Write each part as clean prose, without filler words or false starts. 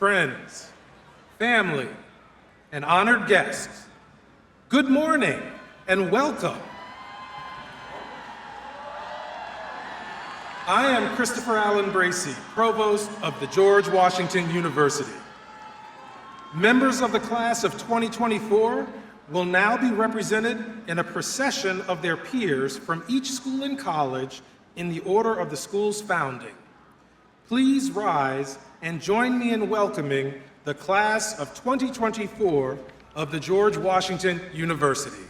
friends, family, and honored guests, good morning and welcome. I am Christopher Allen Bracey, Provost of the George Washington University. Members of the class of 2024 will now be represented in a procession of their peers from each school and college in the order of the school's founding. Please rise and join me in welcoming the class of 2024 of the George Washington University.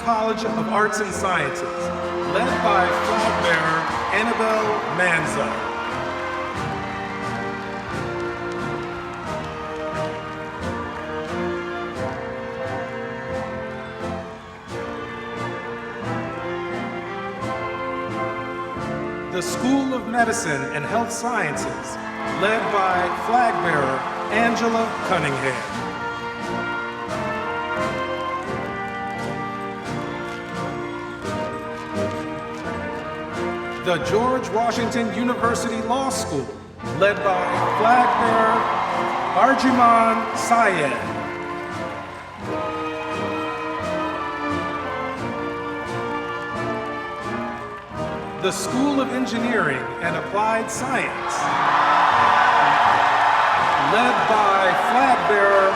College of Arts and Sciences, led by flag bearer Annabelle Manza. The School of Medicine and Health Sciences, led by flag bearer Angela Cunningham. The George Washington University Law School, led by flag bearer Arjuman Syed. The School of Engineering and Applied Science, led by flag bearer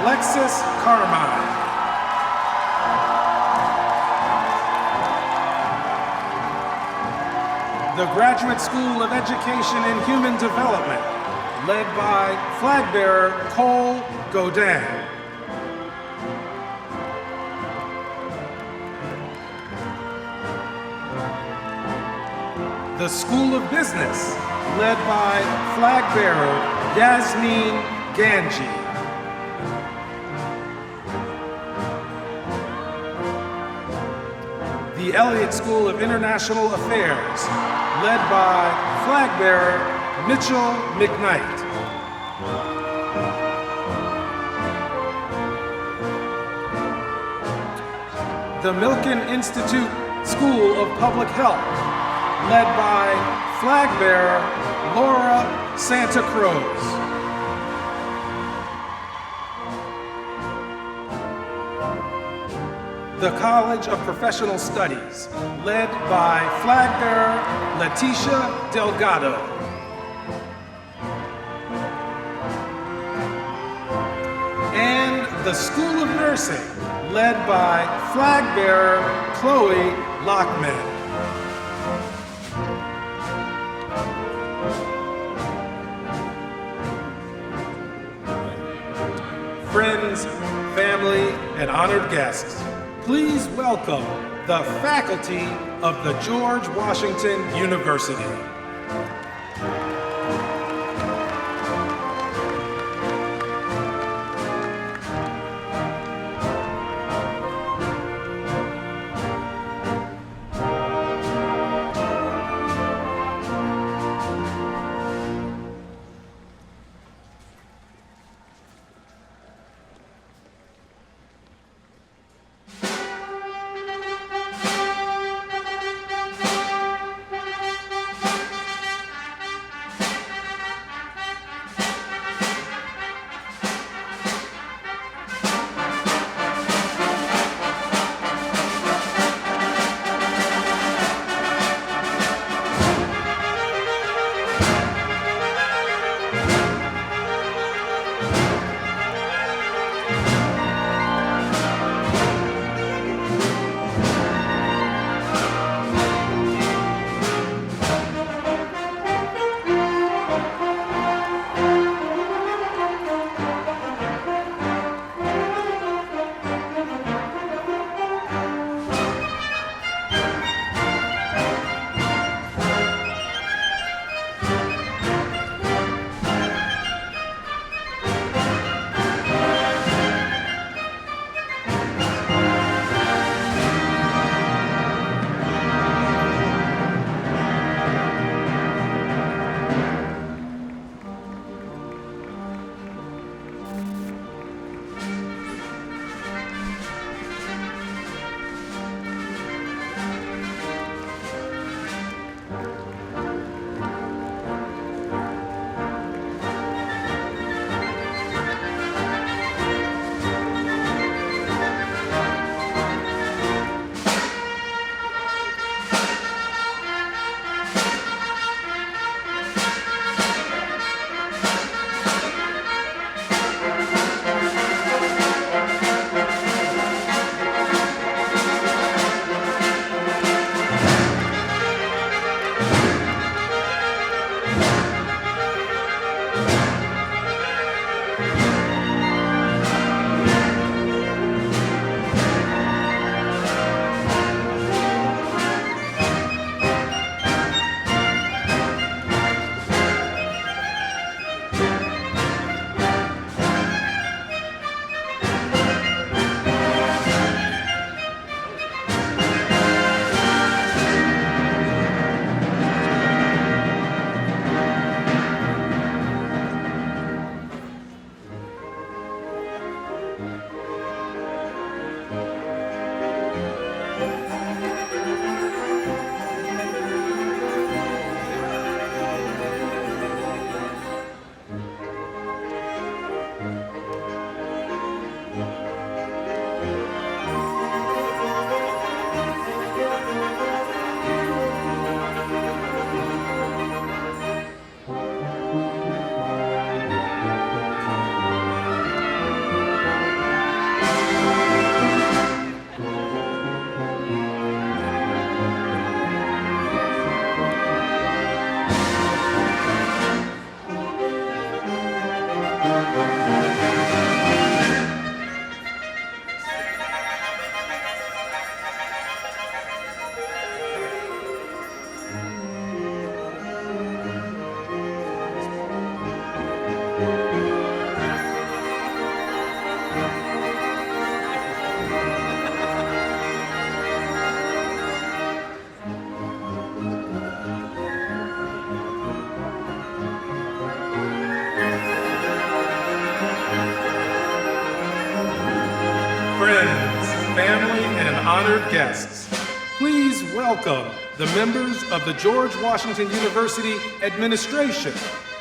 Alexis Carmine. The Graduate School of Education and Human Development, led by flag bearer Cole Godin. The School of Business, led by flag bearer Yasmin Ganji. The Elliott School of International Affairs, led by flag bearer Mitchell McKnight. The Milken Institute School of Public Health, led by flag bearer Laura Santa Cruz. The College of Professional Studies, led by flag bearer Leticia Delgado. And the School of Nursing, led by flag bearer Chloe Lockman. Friends, family, and honored guests, please welcome the faculty of the George Washington University. honored guests. Please welcome the members of the George Washington University Administration,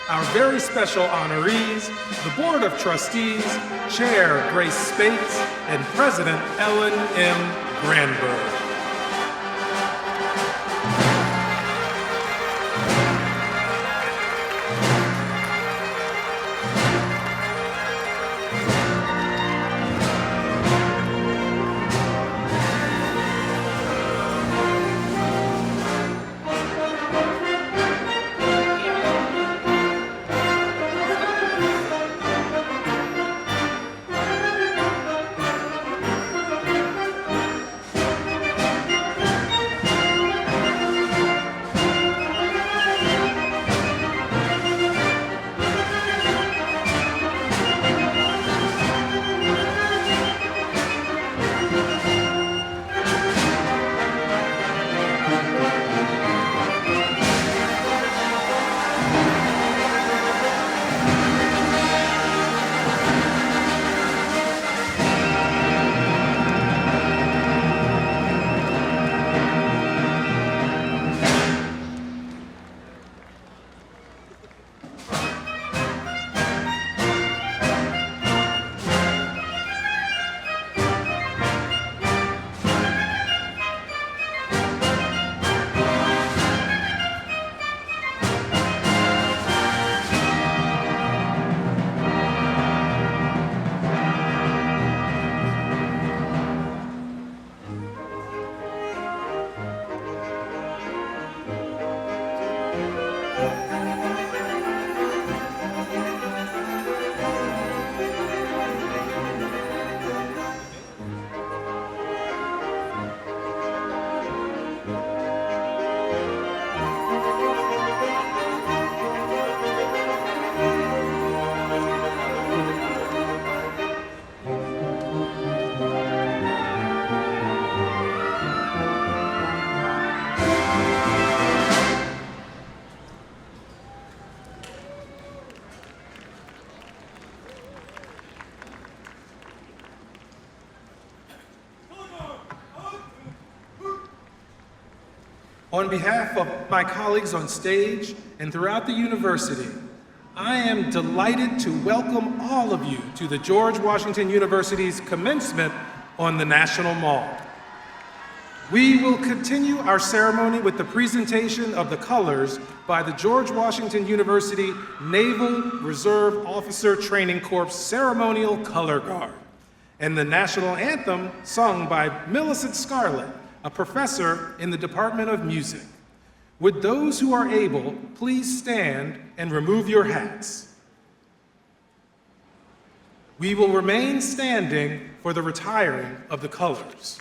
our very special honorees, the Board of Trustees, Chair Grace Spates, and President Ellen M. Granberg. On behalf of my colleagues on stage and throughout the university, I am delighted to welcome all of you to the George Washington University's commencement on the National Mall. We will continue our ceremony with the presentation of the colors by the George Washington University Naval Reserve Officer Training Corps Ceremonial Color Guard, and the national anthem sung by Millicent Scarlett, a professor in the Department of Music. Would those who are able please stand and remove your hats? We will remain standing for the retiring of the colors.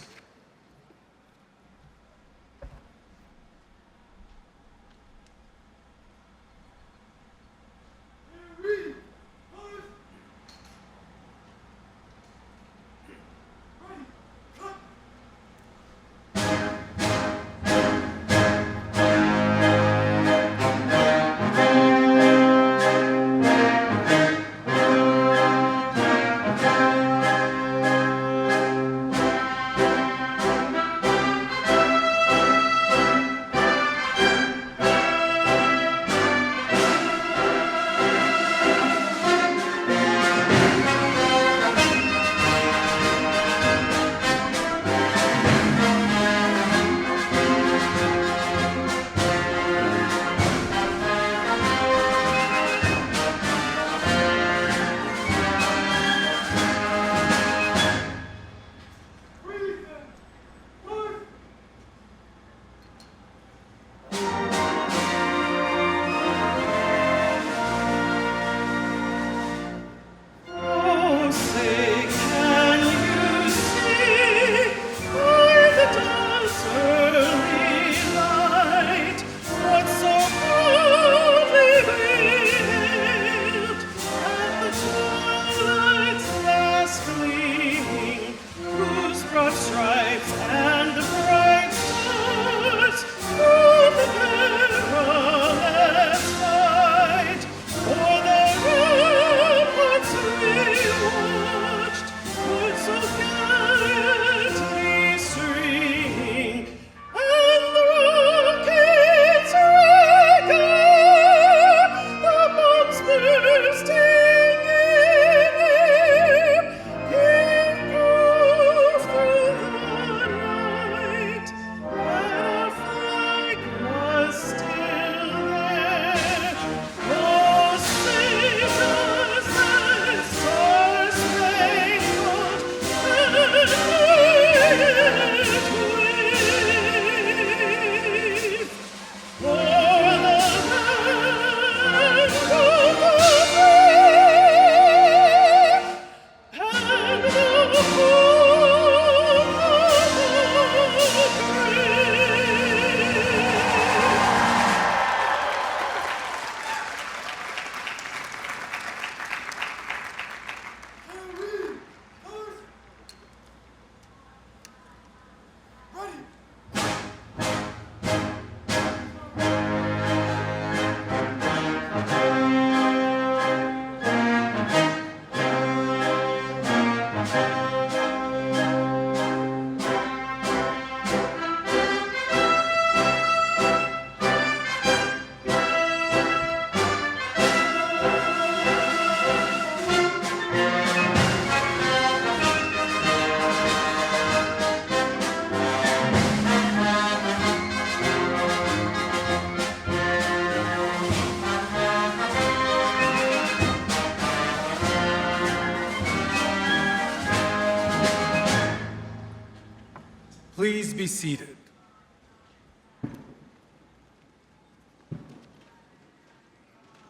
be seated.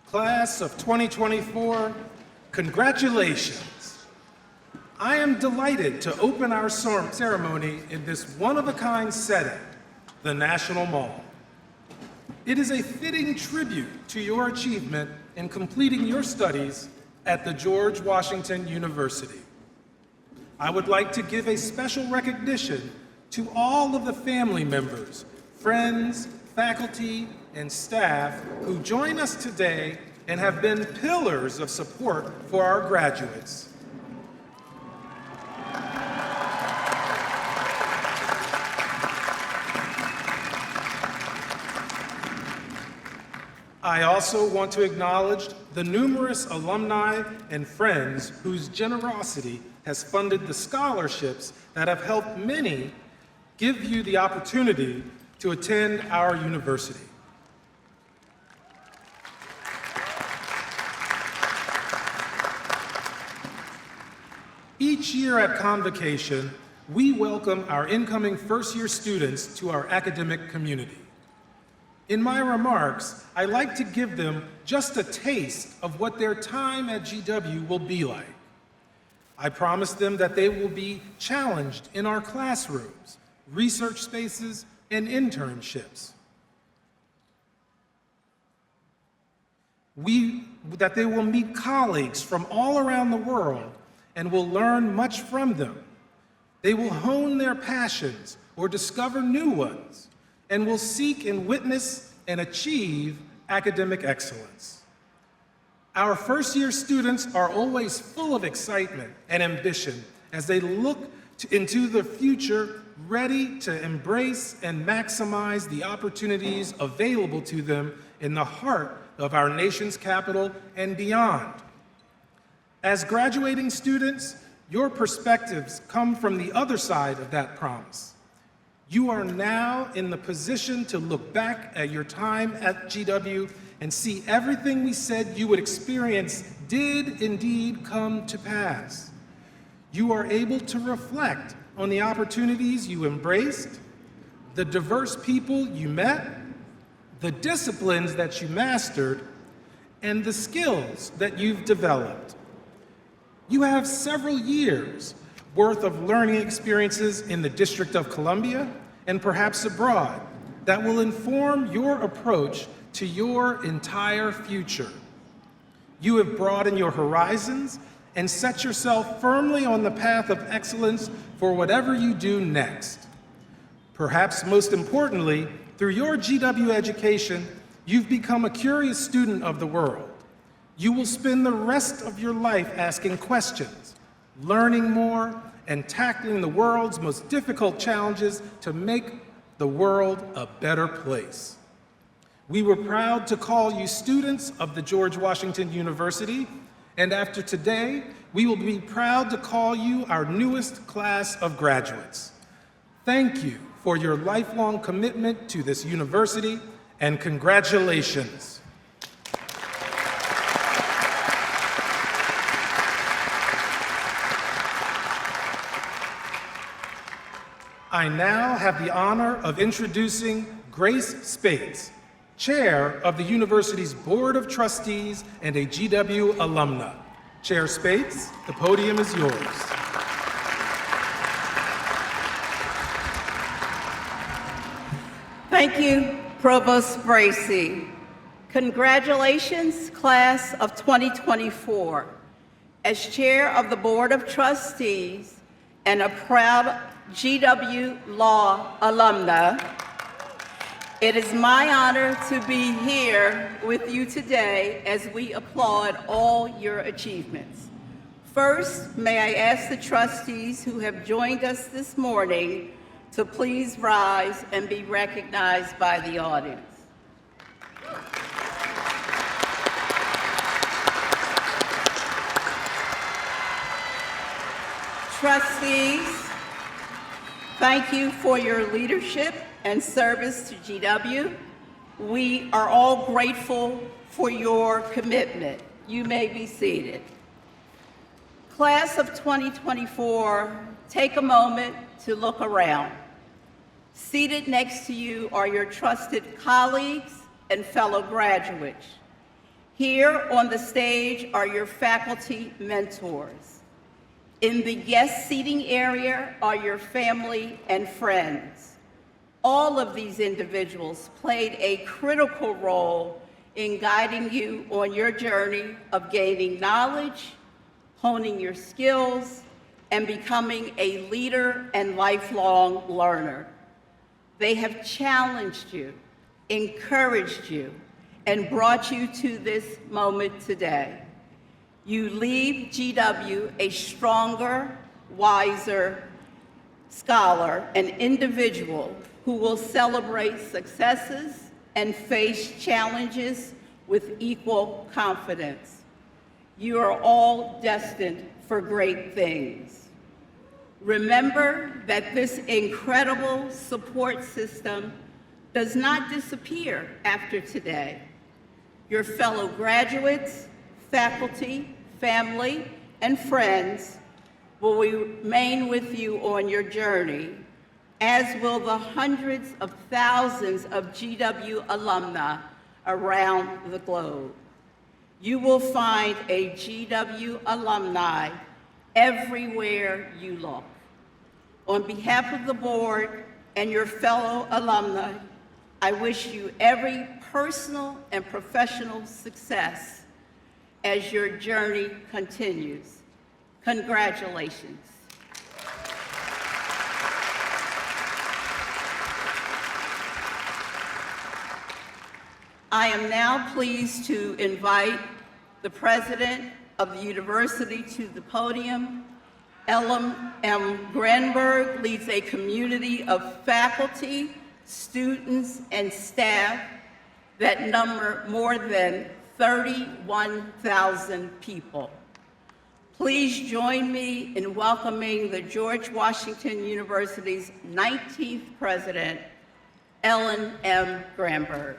Class of 2024, congratulations. I am delighted to open our ceremony in this one-of-a-kind setting, the National Mall. It is a fitting tribute to your achievement in completing your studies at the George Washington University. I would like to give a special recognition to all of the family members, friends, faculty, and staff who join us today and have been pillars of support for our graduates. I also want to acknowledge the numerous alumni and friends whose generosity has funded the scholarships that have helped many give you the opportunity to attend our university. Each year at Convocation, we welcome our incoming first-year students to our academic community. In my remarks, I like to give them just a taste of what their time at GW will be like. I promise them that they will be challenged in our classrooms, research spaces, and internships. That they will meet colleagues from all around the world and will learn much from them. They will hone their passions or discover new ones, and will seek and witness and achieve academic excellence. Our first-year students are always full of excitement and ambition as they look into the future, ready to embrace and maximize the opportunities available to them in the heart of our nation's capital and beyond. As graduating students, your perspectives come from the other side of that promise. You are now in the position to look back at your time at GW and see everything we said you would experience did indeed come to pass. You are able to reflect on the opportunities you embraced, the diverse people you met, the disciplines that you mastered, and the skills that you've developed. You have several years worth of learning experiences in the District of Columbia and perhaps abroad that will inform your approach to your entire future. You have broadened your horizons and set yourself firmly on the path of excellence for whatever you do next. Perhaps most importantly, through your GW education, you've become a curious student of the world. You will spend the rest of your life asking questions, learning more, and tackling the world's most difficult challenges to make the world a better place. We were proud to call you students of the George Washington University, and after today, we will be proud to call you our newest class of graduates. Thank you for your lifelong commitment to this university, and congratulations. I now have the honor of introducing Grace Spates, Chair of the University's Board of Trustees and a GW alumna. Chair Spates, the podium is yours. Thank you, Provost Bracy. Congratulations, class of 2024. As Chair of the Board of Trustees and a proud GW Law alumna, it is my honor to be here with you today as we applaud all your achievements. First, may I ask the trustees who have joined us this morning to please rise and be recognized by the audience. Trustees, thank you for your leadership and service to GW. We are all grateful for your commitment. You may be seated. Class of 2024, take a moment to look around. Seated next to you are your trusted colleagues and fellow graduates. Here on the stage are your faculty mentors. In the guest seating area are your family and friends. All of these individuals played a critical role in guiding you on your journey of gaining knowledge, honing your skills, and becoming a leader and lifelong learner. They have challenged you, encouraged you, and brought you to this moment today. You leave GW a stronger, wiser scholar and individual who will celebrate successes and face challenges with equal confidence. You are all destined for great things. Remember that this incredible support system does not disappear after today. Your fellow graduates, faculty, family, and friends will remain with you on your journey, as will the hundreds of thousands of GW alumni around the globe. You will find a GW alumni everywhere you look. On behalf of the board and your fellow alumni, I wish you every personal and professional success as your journey continues. Congratulations. I am now pleased to invite the president of the university to the podium. Ellen M. Granberg leads a community of faculty, students, and staff that number more than 31,000 people. Please join me in welcoming the George Washington University's 19th president, Ellen M. Granberg.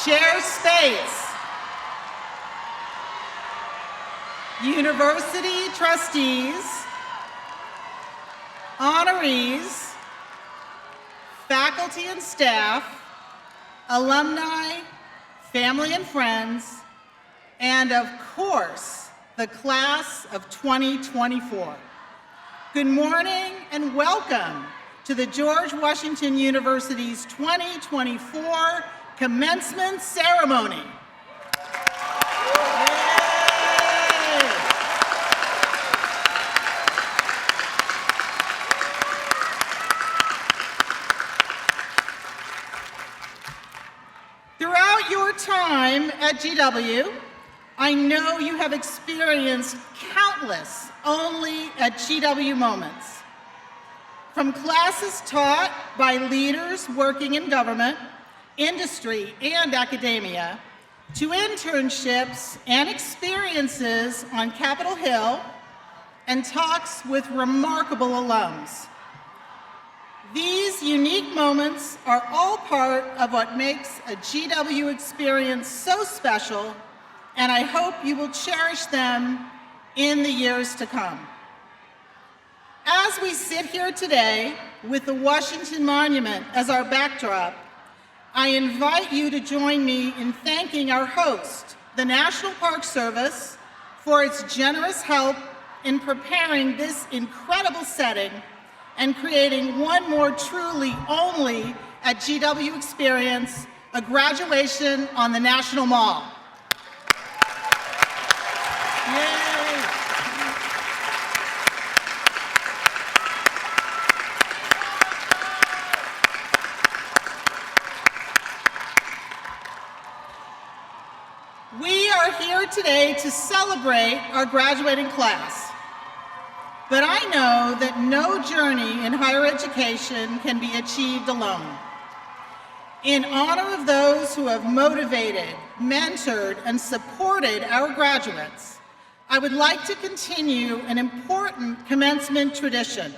Chair Spates, university trustees, honorees, faculty and staff, alumni, family and friends, and of course, the class of 2024. Good morning and welcome to the George Washington University's 2024 Commencement ceremony. Throughout your time at GW, I know you have experienced countless only at GW moments. From classes taught by leaders working in government, industry, and academia, to internships and experiences on Capitol Hill and talks with remarkable alums. These unique moments are all part of what makes a GW experience so special, and I hope you will cherish them in the years to come. As we sit here today with the Washington Monument as our backdrop, I invite you to join me in thanking our host, the National Park Service, for its generous help in preparing this incredible setting and creating one more truly only at GW experience, a graduation on the National Mall. Yay! We are here today to celebrate our graduating class. But I know that no journey in higher education can be achieved alone. In honor of those who have motivated, mentored, and supported our graduates, I would like to continue an important commencement tradition.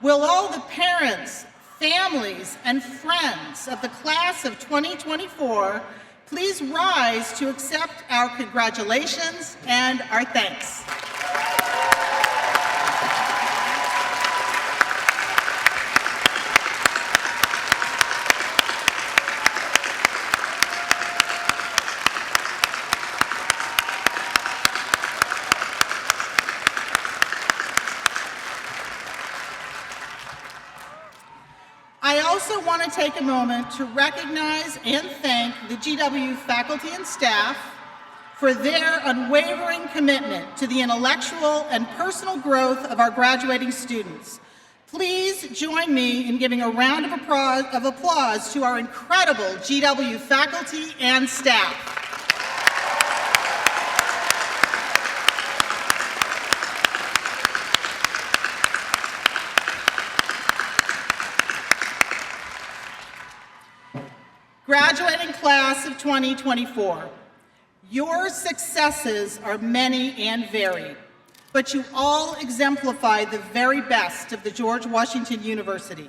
Will all the parents, families, and friends of the class of 2024 please rise to accept our congratulations and our thanks. I also want to take a moment to recognize and thank the GW faculty and staff for their unwavering commitment to the intellectual and personal growth of our graduating students. Please join me in giving a round of applause to our incredible GW faculty and staff. Graduating class of 2024, your successes are many and varied, but you all exemplify the very best of the George Washington University.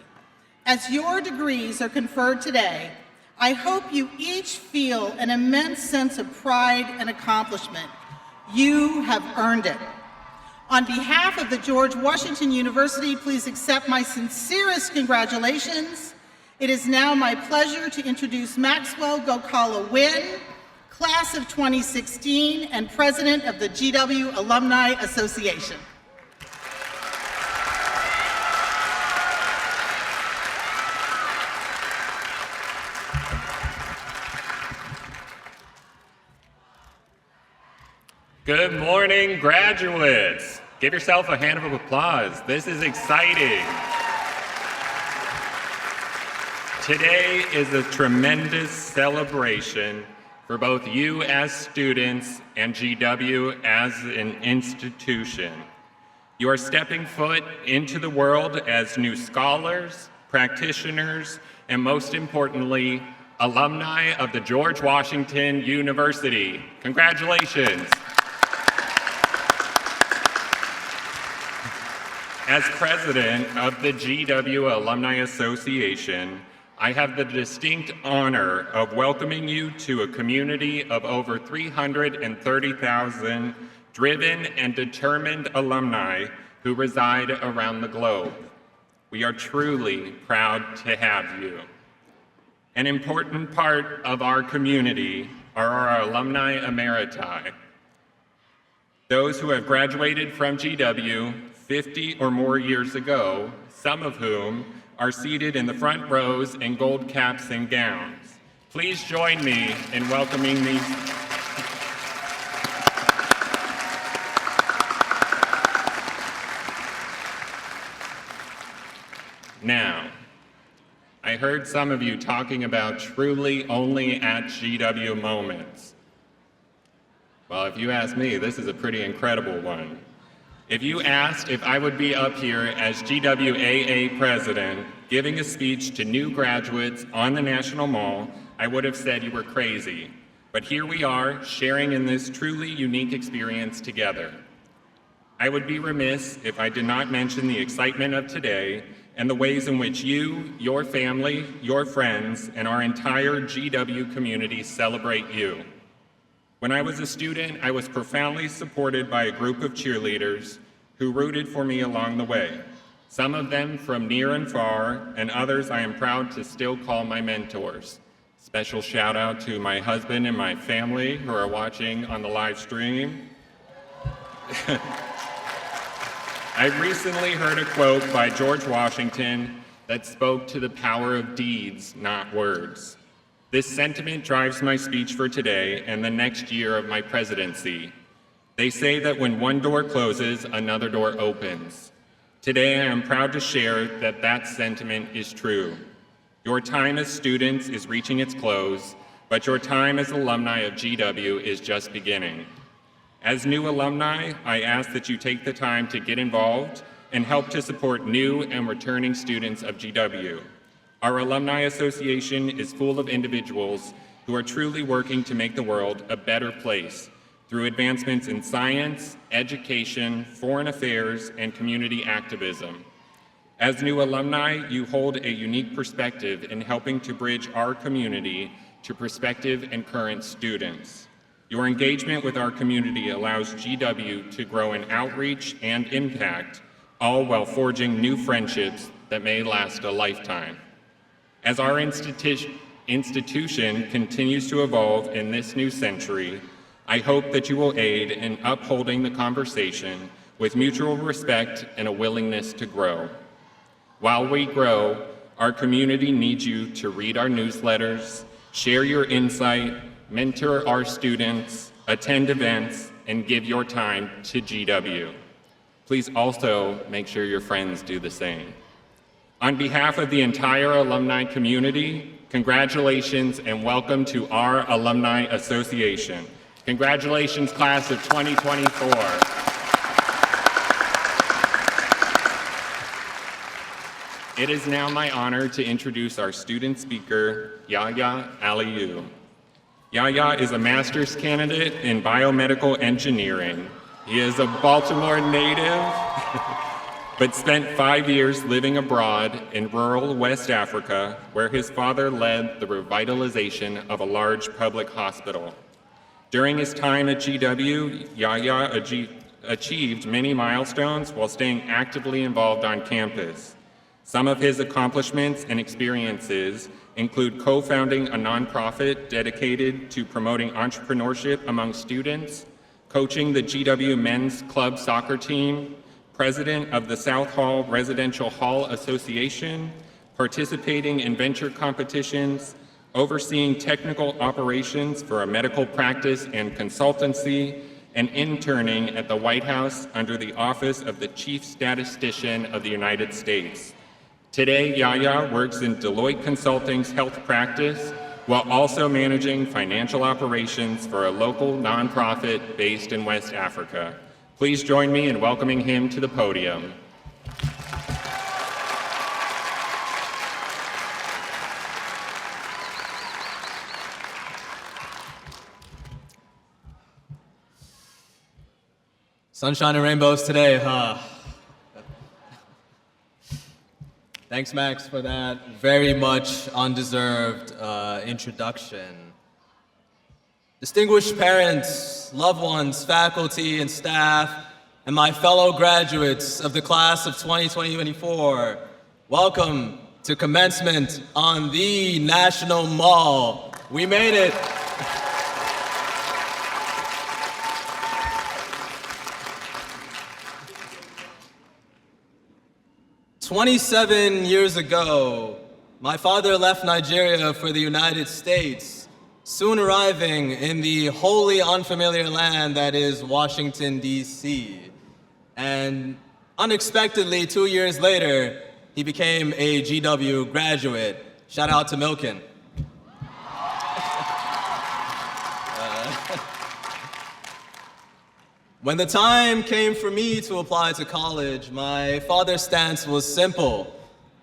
As your degrees are conferred today, I hope you each feel an immense sense of pride and accomplishment. You have earned it. On behalf of the George Washington University, please accept my sincerest congratulations. It is now my pleasure to introduce Maxwell Gokala Wynn, class of 2016 and president of the GW Alumni Association. Good morning, graduates. Give yourself a hand of applause. This is exciting. Today is a tremendous celebration for both you as students and GW as an institution. You are stepping foot into the world as new scholars, practitioners, and most importantly, alumni of the George Washington University. Congratulations. As president of the GW Alumni Association, I have the distinct honor of welcoming you to a community of over 330,000 driven and determined alumni who reside around the globe. We are truly proud to have you. An important part of our community are our alumni emeriti, those who have graduated from GW 50 or more years ago, some of whom are seated in the front rows in gold caps and gowns. Please join me in welcoming these. Now, I heard some of you talking about truly only at GW moments. Well, if you ask me, this is a pretty incredible one. If you asked if I would be up here as GWAA president giving a speech to new graduates on the National Mall, I would have said you were crazy. But here we are, sharing in this truly unique experience together. I would be remiss if I did not mention the excitement of today and the ways in which you, your family, your friends, and our entire GW community celebrate you. When I was a student, I was profoundly supported by a group of cheerleaders who rooted for me along the way. Some of them from near and far, and others I am proud to still call my mentors. Special shout out to my husband and my family who are watching on the live stream. I recently heard a quote by George Washington that spoke to the power of deeds, not words. This sentiment drives my speech for today and the next year of my presidency. They say that when one door closes, another door opens. Today, I am proud to share that that sentiment is true. Your time as students is reaching its close, but your time as alumni of GW is just beginning. As new alumni, I ask that you take the time to get involved and help to support new and returning students of GW. Our Alumni Association is full of individuals who are truly working to make the world a better place through advancements in science, education, foreign affairs, and community activism. As new alumni, you hold a unique perspective in helping to bridge our community to prospective and current students. Your engagement with our community allows GW to grow in outreach and impact, all while forging new friendships that may last a lifetime. As our institution continues to evolve in this new century, I hope that you will aid in upholding the conversation with mutual respect and a willingness to grow. While we grow, our community needs you to read our newsletters, share your insight, mentor our students, attend events, and give your time to GW. Please also make sure your friends do the same. On behalf of the entire alumni community, congratulations and welcome to our Alumni Association. Congratulations, class of 2024. It is now my honor to introduce our student speaker, Yahya Aliyu. Yahya is a master's candidate in biomedical engineering. He is a Baltimore native, but spent 5 years living abroad in rural West Africa, where his father led the revitalization of a large public hospital. During his time at GW, Yahya achieved many milestones while staying actively involved on campus. Some of his accomplishments and experiences include co-founding a nonprofit dedicated to promoting entrepreneurship among students, coaching the GW Men's Club soccer team, president of the South Hall Residential Hall Association, participating in venture competitions, overseeing technical operations for a medical practice and consultancy, and interning at the White House under the Office of the Chief Statistician of the United States. Today, Yahya works in Deloitte Consulting's health practice while also managing financial operations for a local nonprofit based in West Africa. Please join me in welcoming him to the podium. Sunshine and rainbows today, huh? Thanks, Max, for that very much undeserved introduction. Distinguished parents, loved ones, faculty and staff, and my fellow graduates of the class of 2024, welcome to commencement on the National Mall. We made it. 27 years ago, my father left Nigeria for the United States, soon arriving in the wholly unfamiliar land that is Washington, D.C. And unexpectedly, 2 years later, he became a GW graduate. Shout out to Milken. When the time came for me to apply to college, my father's stance was simple.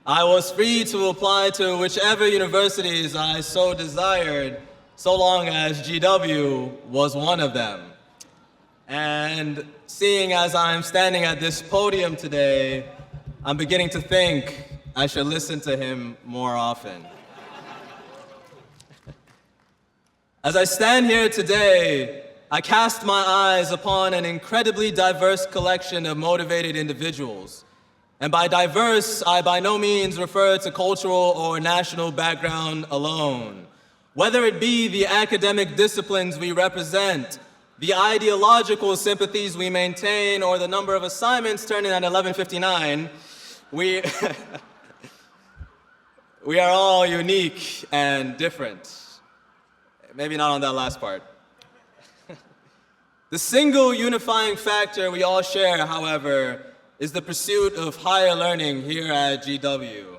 I was free to apply to whichever universities I so desired, so long as GW was one of them. And seeing as I'm standing at this podium today, I'm beginning to think I should listen to him more often. As I stand here today, I cast my eyes upon an incredibly diverse collection of motivated individuals. And by diverse, I by no means refer to cultural or national background alone. Whether it be the academic disciplines we represent, the ideological sympathies we maintain, or the number of assignments turned in at 11:59, we are all unique and different. Maybe not on that last part. The single unifying factor we all share, however, is the pursuit of higher learning here at GW.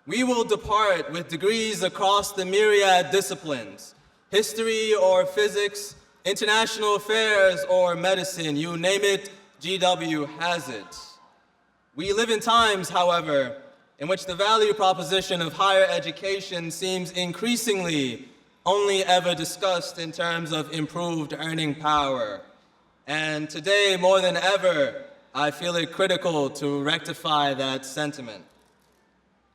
We will depart with degrees across the myriad disciplines, history or physics, international affairs or medicine, you name it, GW has it. We live in times, however, in which the value proposition of higher education seems increasingly only ever discussed in terms of improved earning power. And today, more than ever, I feel it critical to rectify that sentiment.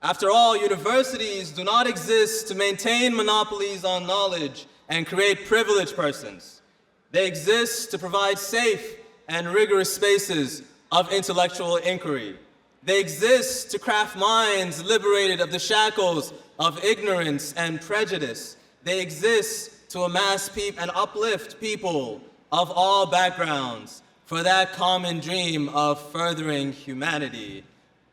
After all, universities do not exist to maintain monopolies on knowledge and create privileged persons. They exist to provide safe and rigorous spaces of intellectual inquiry. They exist to craft minds liberated of the shackles of ignorance and prejudice. They exist to amass and uplift people of all backgrounds for that common dream of furthering humanity.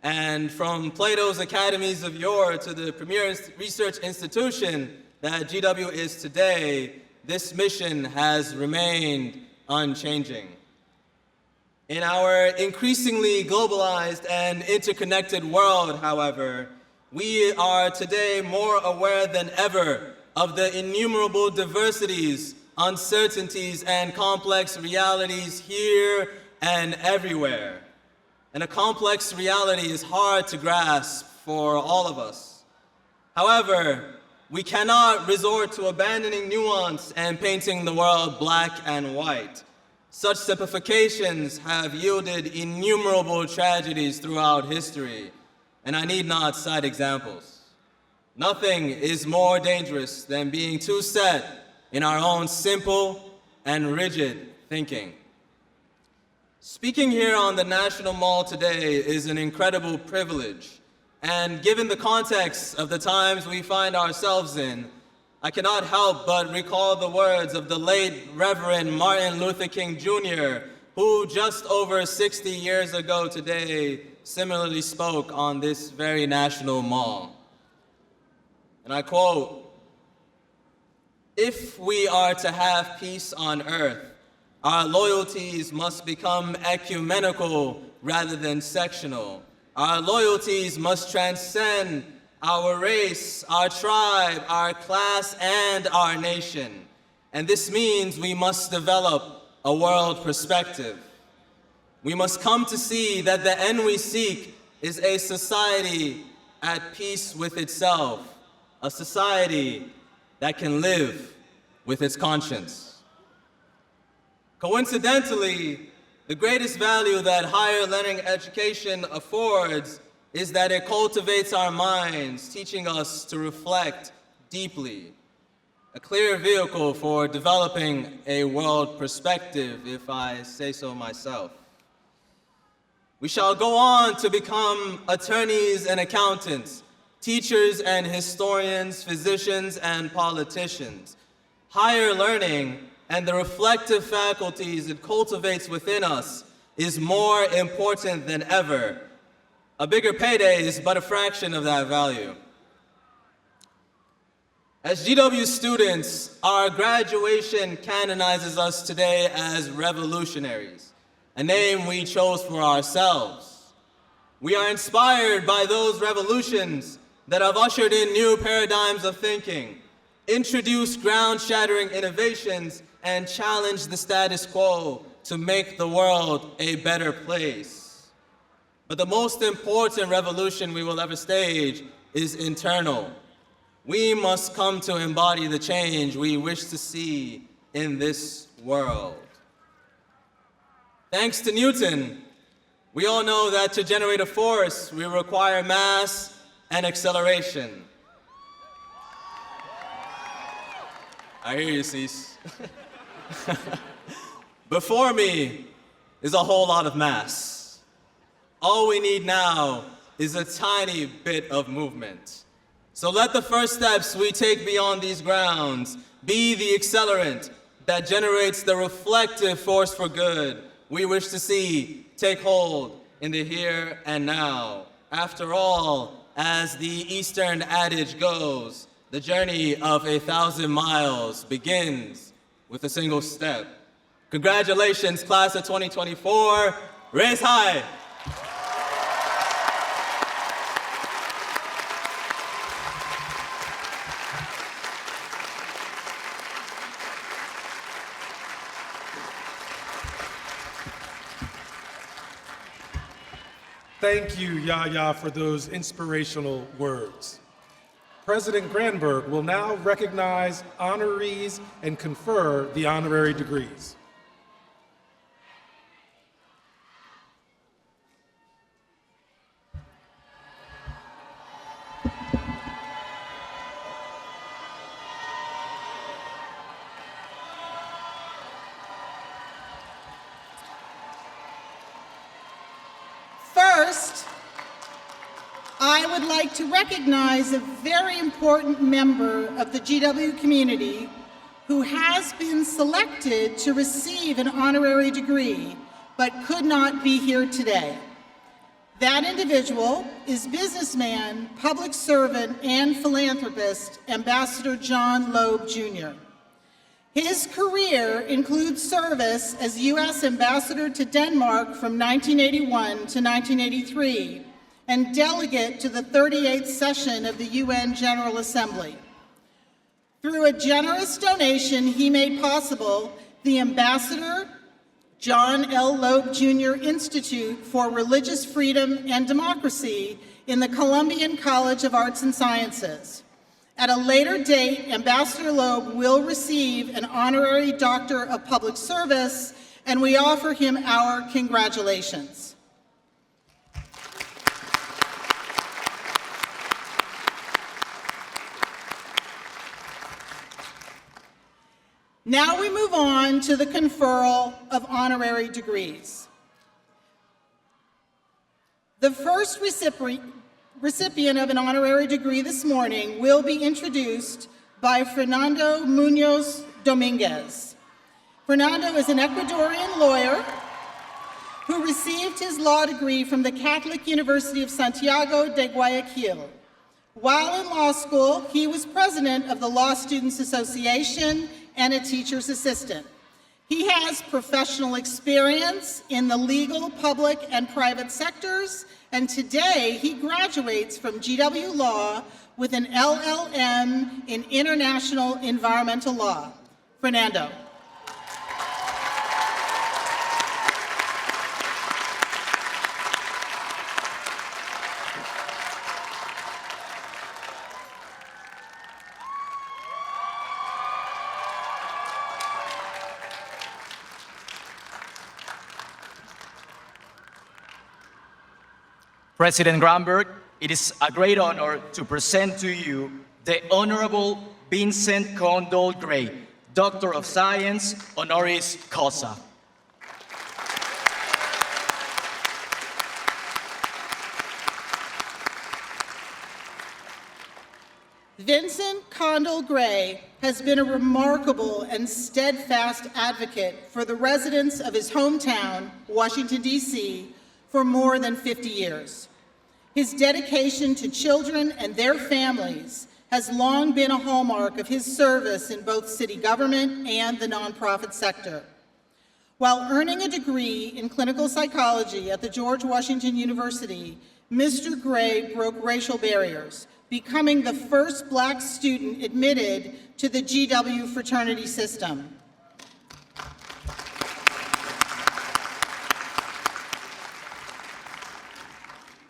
And from Plato's academies of yore to the premier research institution that GW is today, this mission has remained unchanging. In our increasingly globalized and interconnected world, however, we are today more aware than ever of the innumerable diversities, uncertainties, and complex realities here and everywhere. And a complex reality is hard to grasp for all of us. However, we cannot resort to abandoning nuance and painting the world black and white. Such simplifications have yielded innumerable tragedies throughout history, and I need not cite examples. Nothing is more dangerous than being too set in our own simple and rigid thinking. Speaking here on the National Mall today is an incredible privilege, and given the context of the times we find ourselves in, I cannot help but recall the words of the late Reverend Martin Luther King Jr., who just over 60 years ago today similarly spoke on this very National Mall. And I quote, "If we are to have peace on earth, our loyalties must become ecumenical rather than sectional. Our loyalties must transcend our race, our tribe, our class, and our nation. And this means we must develop a world perspective. We must come to see that the end we seek is a society at peace with itself, a society that can live with its conscience." Coincidentally, the greatest value that higher learning education affords is that it cultivates our minds, teaching us to reflect deeply. A clear vehicle for developing a world perspective, if I say so myself. We shall go on to become attorneys and accountants, teachers and historians, physicians and politicians. Higher learning and the reflective faculties it cultivates within us is more important than ever. A bigger payday is but a fraction of that value. As GW students, our graduation canonizes us today as revolutionaries, a name we chose for ourselves. We are inspired by those revolutions that have ushered in new paradigms of thinking, introduced ground-shattering innovations, and challenged the status quo to make the world a better place. But the most important revolution we will ever stage is internal. We must come to embody the change we wish to see in this world. Thanks to Newton, we all know that to generate a force, we require mass and acceleration. I hear you, Cease. Before me is a whole lot of mass. All we need now is a tiny bit of movement. So let the first steps we take beyond these grounds be the accelerant that generates the reflective force for good we wish to see take hold in the here and now. After all, as the Eastern adage goes, the journey of 1,000 miles begins with a single step. Congratulations, class of 2024. Raise high. Thank you, Yaya, for those inspirational words. President Granberg will now recognize honorees and confer the honorary degrees. First, I would like to recognize a very important member of the GW community who has been selected to receive an honorary degree, but could not be here today. That individual is businessman, public servant, and philanthropist, Ambassador John Loeb, Jr. His career includes service as U.S. Ambassador to Denmark from 1981 to 1983 and delegate to the 38th session of the UN General Assembly. Through a generous donation he made possible, the Ambassador John L. Loeb Jr. Institute for Religious Freedom and Democracy in the Columbian College of Arts and Sciences. At a later date, Ambassador Loeb will receive an honorary Doctor of Public Service, and we offer him our congratulations. Now we move on to the conferral of honorary degrees. The first recipient of an honorary degree this morning will be introduced by Fernando Munoz Dominguez. Fernando is an Ecuadorian lawyer who received his law degree from the Catholic University of Santiago de Guayaquil. While in law school, he was president of the Law Students Association and a teacher's assistant. He has professional experience in the legal, public, and private sectors, and today he graduates from GW Law with an LLM in International Environmental Law. Fernando. President Granberg, it is a great honor to present to you the Honorable Vincent Gray, Doctor of Science, honoris causa. Vincent Gray has been a remarkable and steadfast advocate for the residents of his hometown, Washington, D.C., for more than 50 years. His dedication to children and their families has long been a hallmark of his service in both city government and the nonprofit sector. While earning a degree in clinical psychology at the George Washington University, Mr. Gray broke racial barriers, becoming the first Black student admitted to the GW fraternity system.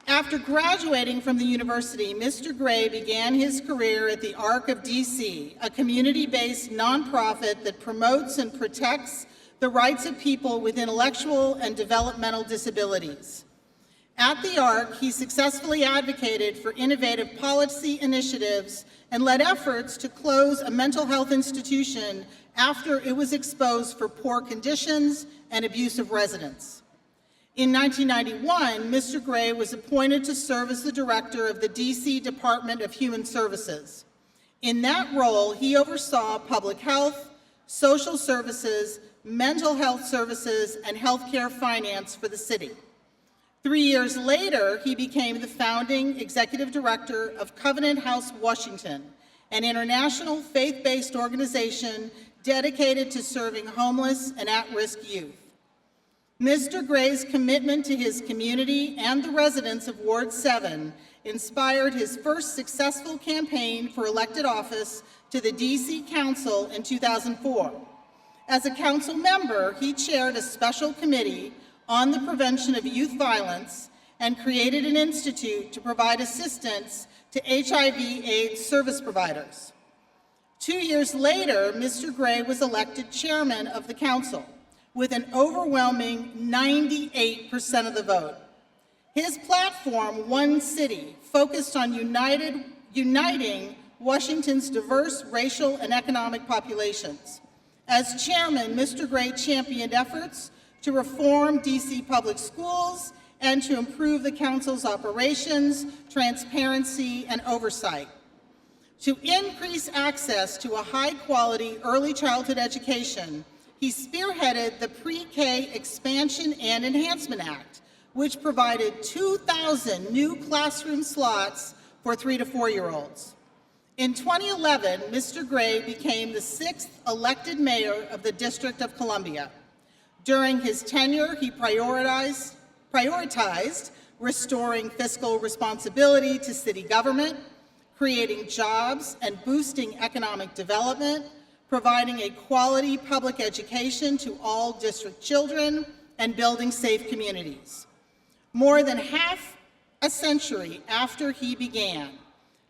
After graduating from the university, Mr. Gray began his career at the ARC of DC, a community-based nonprofit that promotes and protects the rights of people with intellectual and developmental disabilities. At the ARC, he successfully advocated for innovative policy initiatives and led efforts to close a mental health institution after it was exposed for poor conditions and abusive residents. In 1991, Mr. Gray was appointed to serve as the director of the DC Department of Human Services. In that role, he oversaw public health, social services, mental health services, and healthcare finance for the city. 3 years later, he became the founding executive director of Covenant House Washington, an international faith-based organization dedicated to serving homeless and at-risk youth. Mr. Gray's commitment to his community and the residents of Ward 7 inspired his first successful campaign for elected office to the DC Council in 2004. As a council member, he chaired a special committee on the prevention of youth violence and created an institute to provide assistance to HIV/AIDS service providers. 2 years later, Mr. Gray was elected chairman of the council with an overwhelming 98% of the vote. His platform, One City, focused on uniting Washington's diverse racial and economic populations. As chairman, Mr. Gray championed efforts to reform DC public schools and to improve the council's operations, transparency, and oversight. To increase access to a high-quality early childhood education, he spearheaded the Pre-K Expansion and Enhancement Act, which provided 2,000 new classroom slots for 3 to 4-year-olds. In 2011, Mr. Gray became the 6th elected mayor of the District of Columbia. During his tenure, he prioritized restoring fiscal responsibility to city government, creating jobs and boosting economic development, providing a quality public education to all district children, and building safe communities. More than half a century after he began,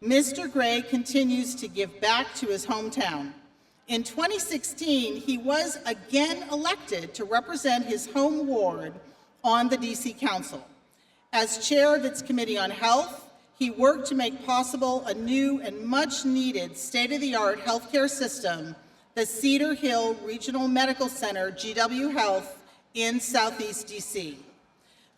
Mr. Gray continues to give back to his hometown. In 2016, he was again elected to represent his home ward on the DC Council. As chair of its Committee on Health, he worked to make possible a new and much-needed state-of-the-art healthcare system, the Cedar Hill Regional Medical Center, GW Health, in Southeast DC.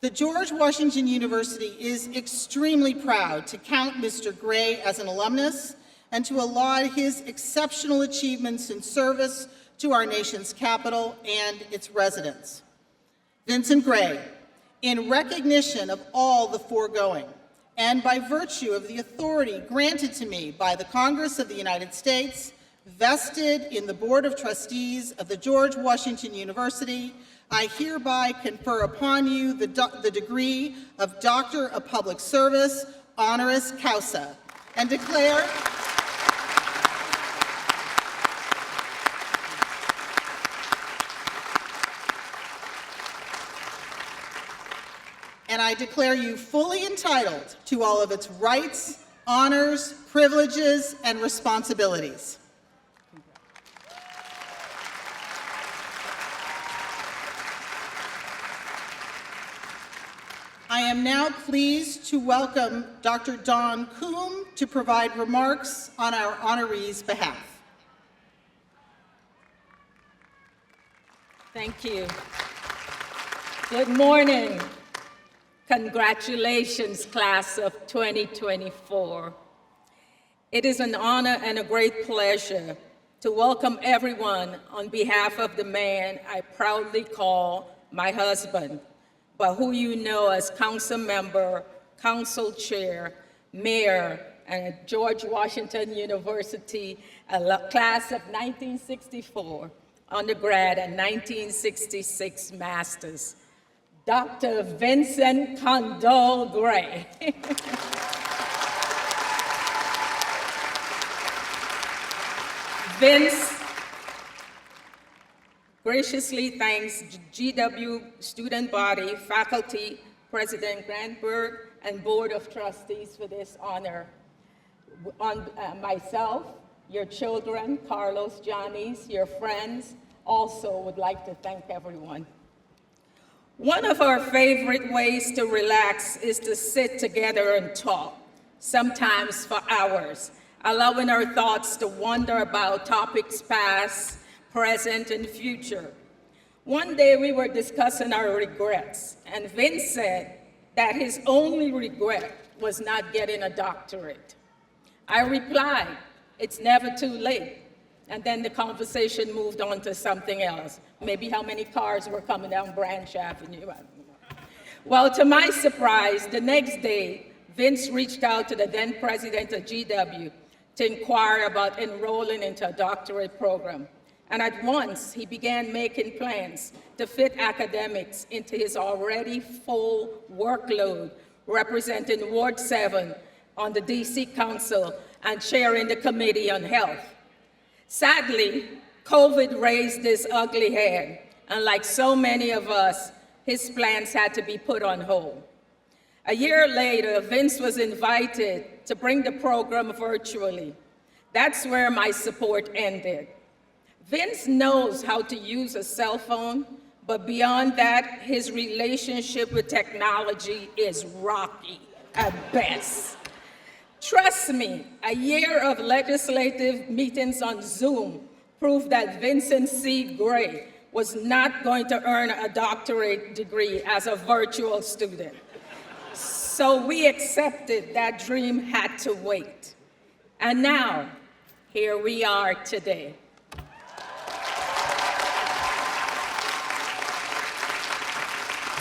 The George Washington University is extremely proud to count Mr. Gray as an alumnus and to laud his exceptional achievements in service to our nation's capital and its residents. Vincent Gray, in recognition of all the foregoing, and by virtue of the authority granted to me by the Congress of the United States, vested in the Board of Trustees of the George Washington University, I hereby confer upon you the degree of Doctor of Public Service, honoris causa, and declare you fully entitled to all of its rights, honors, privileges, and responsibilities. I am now pleased to welcome Dr. Dawn Coombe to provide remarks on our honorees' behalf. Thank you. Good morning. Congratulations, class of 2024. It is an honor and a great pleasure to welcome everyone on behalf of the man I proudly call my husband, but who you know as council member, council chair, mayor, and at George Washington University, a class of 1964, undergrad, and 1966 masters. Dr. Vincent Gray. Vince graciously thanks GW student body, faculty, President Grantberg, and Board of Trustees for this honor. On myself, your children, Carlos, Johnny's, your friends, also would like to thank everyone. One of our favorite ways to relax is to sit together and talk, sometimes for hours, allowing our thoughts to wander about topics past, present, and future. One day we were discussing our regrets, and Vince said that his only regret was not getting a doctorate. I replied, it's never too late. And then the conversation moved on to something else. Maybe how many cars were coming down Branch Avenue. Well, to my surprise, the next day, Vince reached out to the then president of GW to inquire about enrolling into a doctorate program. And at once, he began making plans to fit academics into his already full workload, representing Ward 7 on the DC Council and chairing the Committee on Health. Sadly, COVID raised its ugly head, and like so many of us, his plans had to be put on hold. A year later, Vince was invited to bring the program virtually. That's where my support ended. Vince knows how to use a cell phone, but beyond that, his relationship with technology is rocky at best. Trust me, a year of legislative meetings on Zoom proved that Vincent C. Gray was not going to earn a doctorate degree as a virtual student. So we accepted that dream had to wait. And now, here we are today.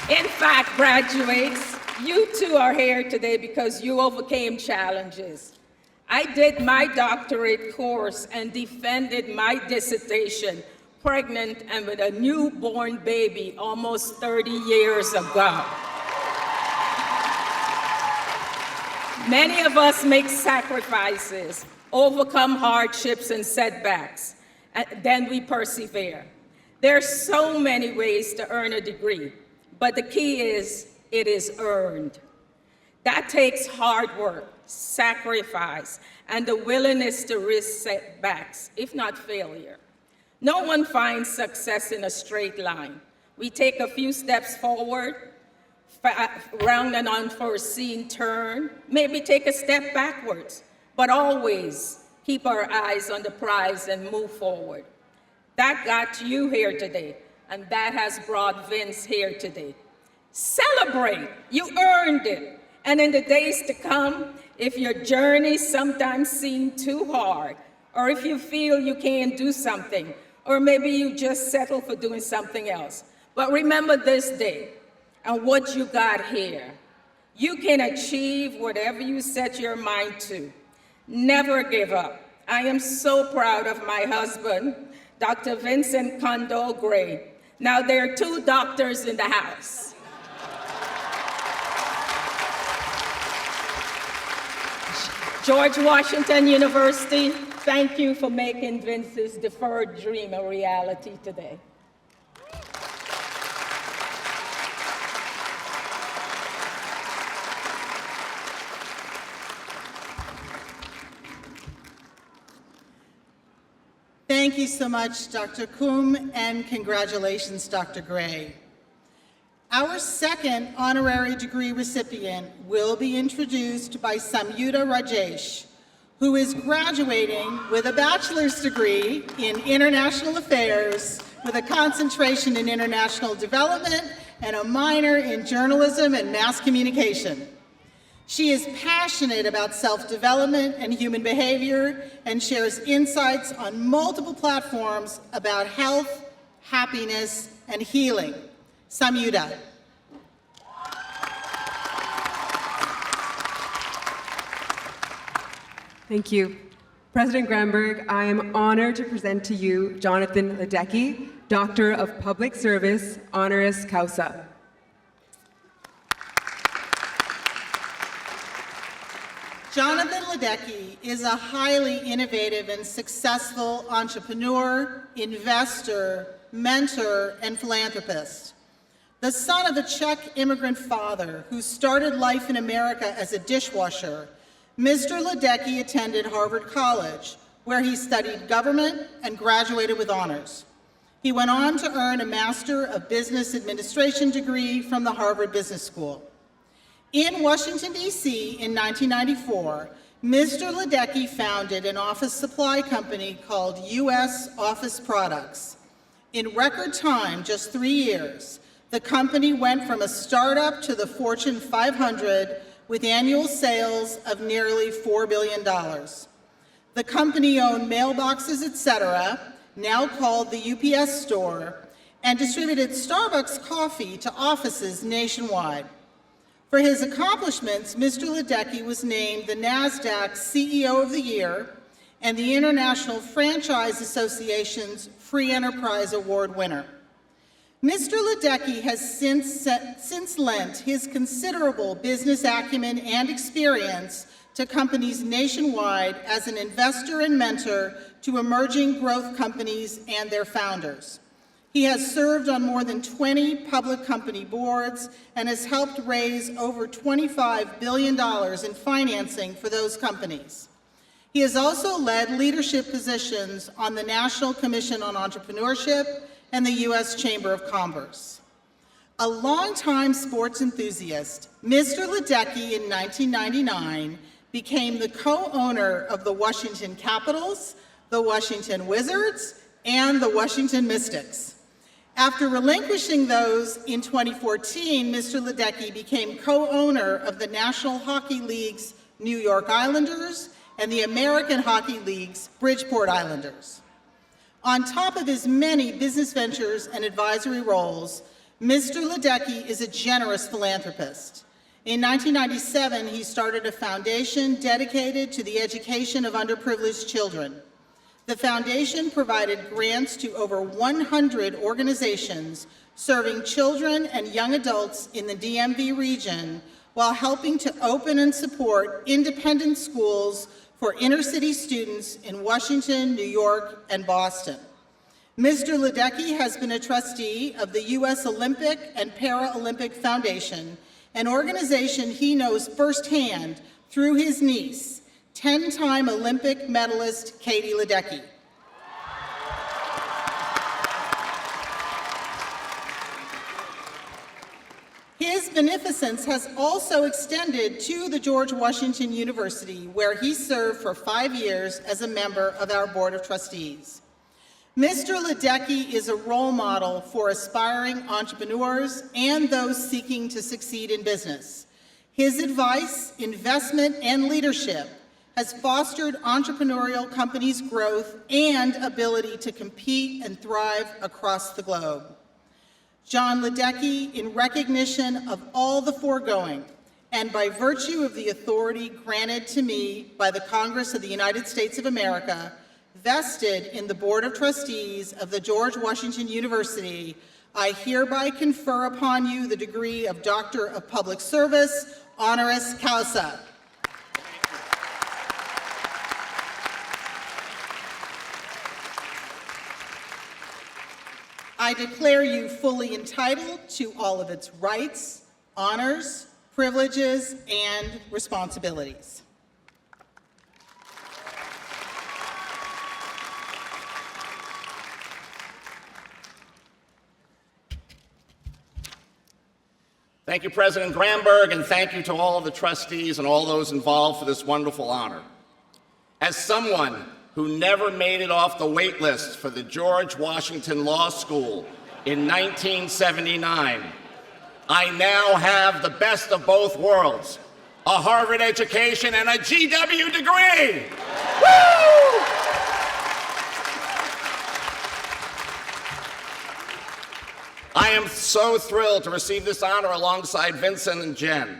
In fact, graduates, you too are here today because you overcame challenges. I did my doctorate course and defended my dissertation pregnant and with a newborn baby almost 30 years ago. Many of us make sacrifices, overcome hardships and setbacks, and then we persevere. There are so many ways to earn a degree, but the key is it is earned. That takes hard work, sacrifice, and the willingness to risk setbacks, if not failure. No one finds success in a straight line. We take a few steps forward, round an unforeseen turn, maybe take a step backwards, but always keep our eyes on the prize and move forward. That got you here today, and that has brought Vince here today. Celebrate, you earned it. And in the days to come, if your journey sometimes seems too hard, or if you feel you can't do something, or maybe you just settle for doing something else, but remember this day and what you got here. You can achieve whatever you set your mind to. Never give up. I am so proud of my husband, Dr. Vincent Gray. Now, there are 2 doctors in the house. George Washington University, thank you for making Vince's deferred dream a reality today. Thank you so much, Dr. Kum, and congratulations, Dr. Gray. Our second honorary degree recipient will be introduced by Samyuta Rajesh, who is graduating with a bachelor's degree in international affairs with a concentration in international development and a minor in journalism and mass communication. She is passionate about self-development and human behavior and shares insights on multiple platforms about health, happiness, and healing. Samyuta. Thank you. President Granberg, I am honored to present to you Jonathan Ledecky, Doctor of Public Service, honoris causa. Jonathan Ledecky is a highly innovative and successful entrepreneur, investor, mentor, and philanthropist. The son of a Czech immigrant father who started life in America as a dishwasher, Mr. Ledecky attended Harvard College, where he studied government and graduated with honors. He went on to earn a Master of Business Administration degree from the Harvard Business School. In Washington, D.C. in 1994, Mr. Ledecky founded an office supply company called U.S. Office Products. In record time, just 3 years, the company went from a startup to the Fortune 500 with annual sales of nearly $4 billion. The company owned mailboxes, etc., now called the UPS Store, and distributed Starbucks coffee to offices nationwide. For his accomplishments, Mr. Ledecky was named the NASDAQ CEO of the Year and the International Franchise Association's Free Enterprise Award winner. Mr. Ledecky has since lent his considerable business acumen and experience to companies nationwide as an investor and mentor to emerging growth companies and their founders. He has served on more than 20 public company boards and has helped raise over $25 billion in financing for those companies. He has also led leadership positions on the National Commission on Entrepreneurship and the U.S. Chamber of Commerce. A longtime sports enthusiast, Mr. Ledecky in 1999 became the co-owner of the Washington Capitals, the Washington Wizards, and the Washington Mystics. After relinquishing those in 2014, Mr. Ledecky became co-owner of the National Hockey League's New York Islanders and the American Hockey League's Bridgeport Islanders. On top of his many business ventures and advisory roles, Mr. Ledecky is a generous philanthropist. In 1997, he started a foundation dedicated to the education of underprivileged children. The foundation provided grants to over 100 organizations serving children and young adults in the DMV region while helping to open and support independent schools for inner-city students in Washington, New York, and Boston. Mr. Ledecky has been a trustee of the U.S. Olympic and Paralympic Foundation, an organization he knows firsthand through his niece, 10-time Olympic medalist Katie Ledecky. His beneficence has also extended to the George Washington University, where he served for 5 years as a member of our Board of Trustees. Mr. Ledecky is a role model for aspiring entrepreneurs and those seeking to succeed in business. His advice, investment, and leadership has fostered entrepreneurial companies' growth and ability to compete and thrive across the globe. John Ledecky, in recognition of all the foregoing, and by virtue of the authority granted to me by the Congress of the United States of America, vested in the Board of Trustees of the George Washington University, I hereby confer upon you the degree of Doctor of Public Service, honoris causa. I declare you fully entitled to all of its rights, honors, privileges, and responsibilities. Thank you, President Gramberg, and thank you to all of the trustees and all those involved for this wonderful honor. As someone who never made it off the wait list for the George Washington Law School in 1979, I now have the best of both worlds, a Harvard education and a GW degree. Woo! I am so thrilled to receive this honor alongside Vincent and Jen.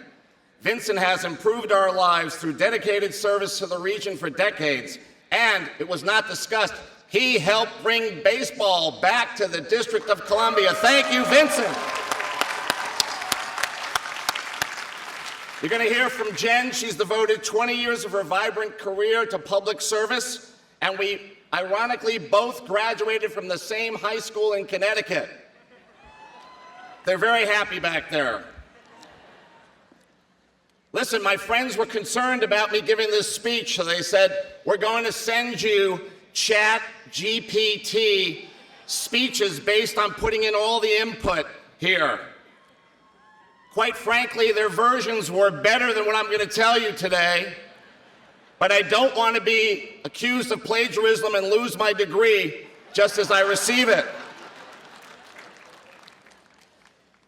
Vincent has improved our lives through dedicated service to the region for decades, and it was not discussed, he helped bring baseball back to the District of Columbia. Thank you, Vincent. You're going to hear from Jen. She's devoted 20 years of her vibrant career to public service, and we ironically both graduated from the same high school in Connecticut. They're very happy back there. Listen, my friends were concerned about me giving this speech, so they said, we're going to send you Chat GPT speeches based on putting in all the input here. Quite frankly, their versions were better than what I'm going to tell you today, but I don't want to be accused of plagiarism and lose my degree just as I receive it.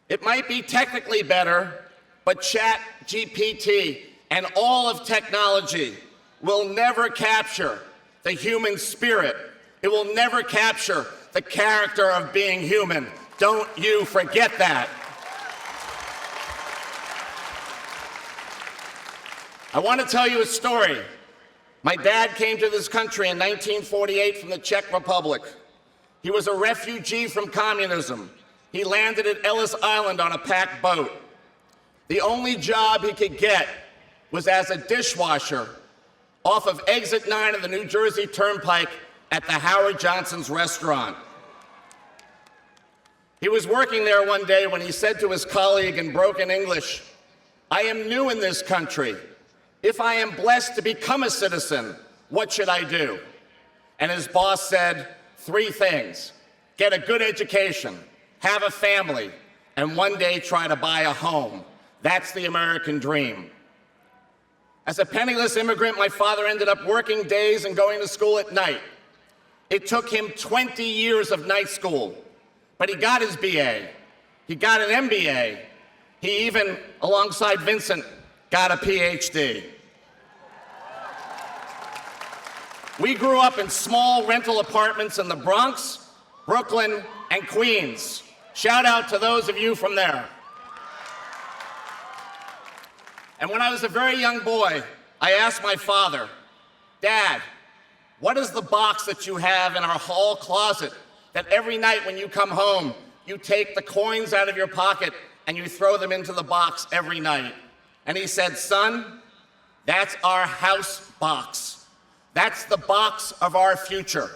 It might be technically better, but Chat GPT and all of technology will never capture the human spirit. It will never capture the character of being human. Don't you forget that. I want to tell you a story. My dad came to this country in 1948 from the Czech Republic. He was a refugee from communism. He landed at Ellis Island on a packed boat. The only job he could get was as a dishwasher off of exit 9 of the New Jersey Turnpike at the Howard Johnson's restaurant. He was working there one day when he said to his colleague in broken English, "I am new in this country. If I am blessed to become a citizen, what should I do?" And his boss said 3 things: get a good education, have a family, and one day try to buy a home. That's the American dream. As a penniless immigrant, my father ended up working days and going to school at night. It took him 20 years of night school, but he got his BA. He got an MBA. He even, alongside Vincent, got a PhD. We grew up in small rental apartments in the Bronx, Brooklyn, and Queens. Shout out to those of you from there. And when I was a very young boy, I asked my father, "Dad, what is the box that you have in our hall closet that every night when you come home, you take the coins out of your pocket and you throw them into the box every night?" And he said, "Son, that's our house box. That's the box of our future."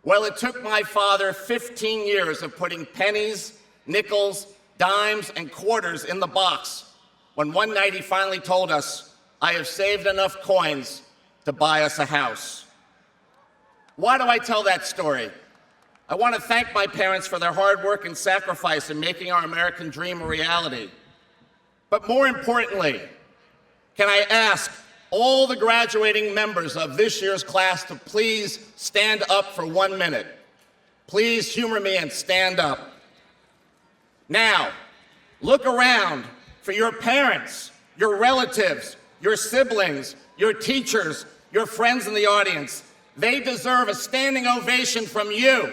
Well, it took my father 15 years of putting pennies, nickels, dimes, and quarters in the box when one night he finally told us, "I have saved enough coins to buy us a house." Why do I tell that story? I want to thank my parents for their hard work and sacrifice in making our American dream a reality. But more importantly, can I ask all the graduating members of this year's class to please stand up for 1 minute. Please humor me and stand up. Now, look around for your parents, your relatives, your siblings, your teachers, your friends in the audience. They deserve a standing ovation from you.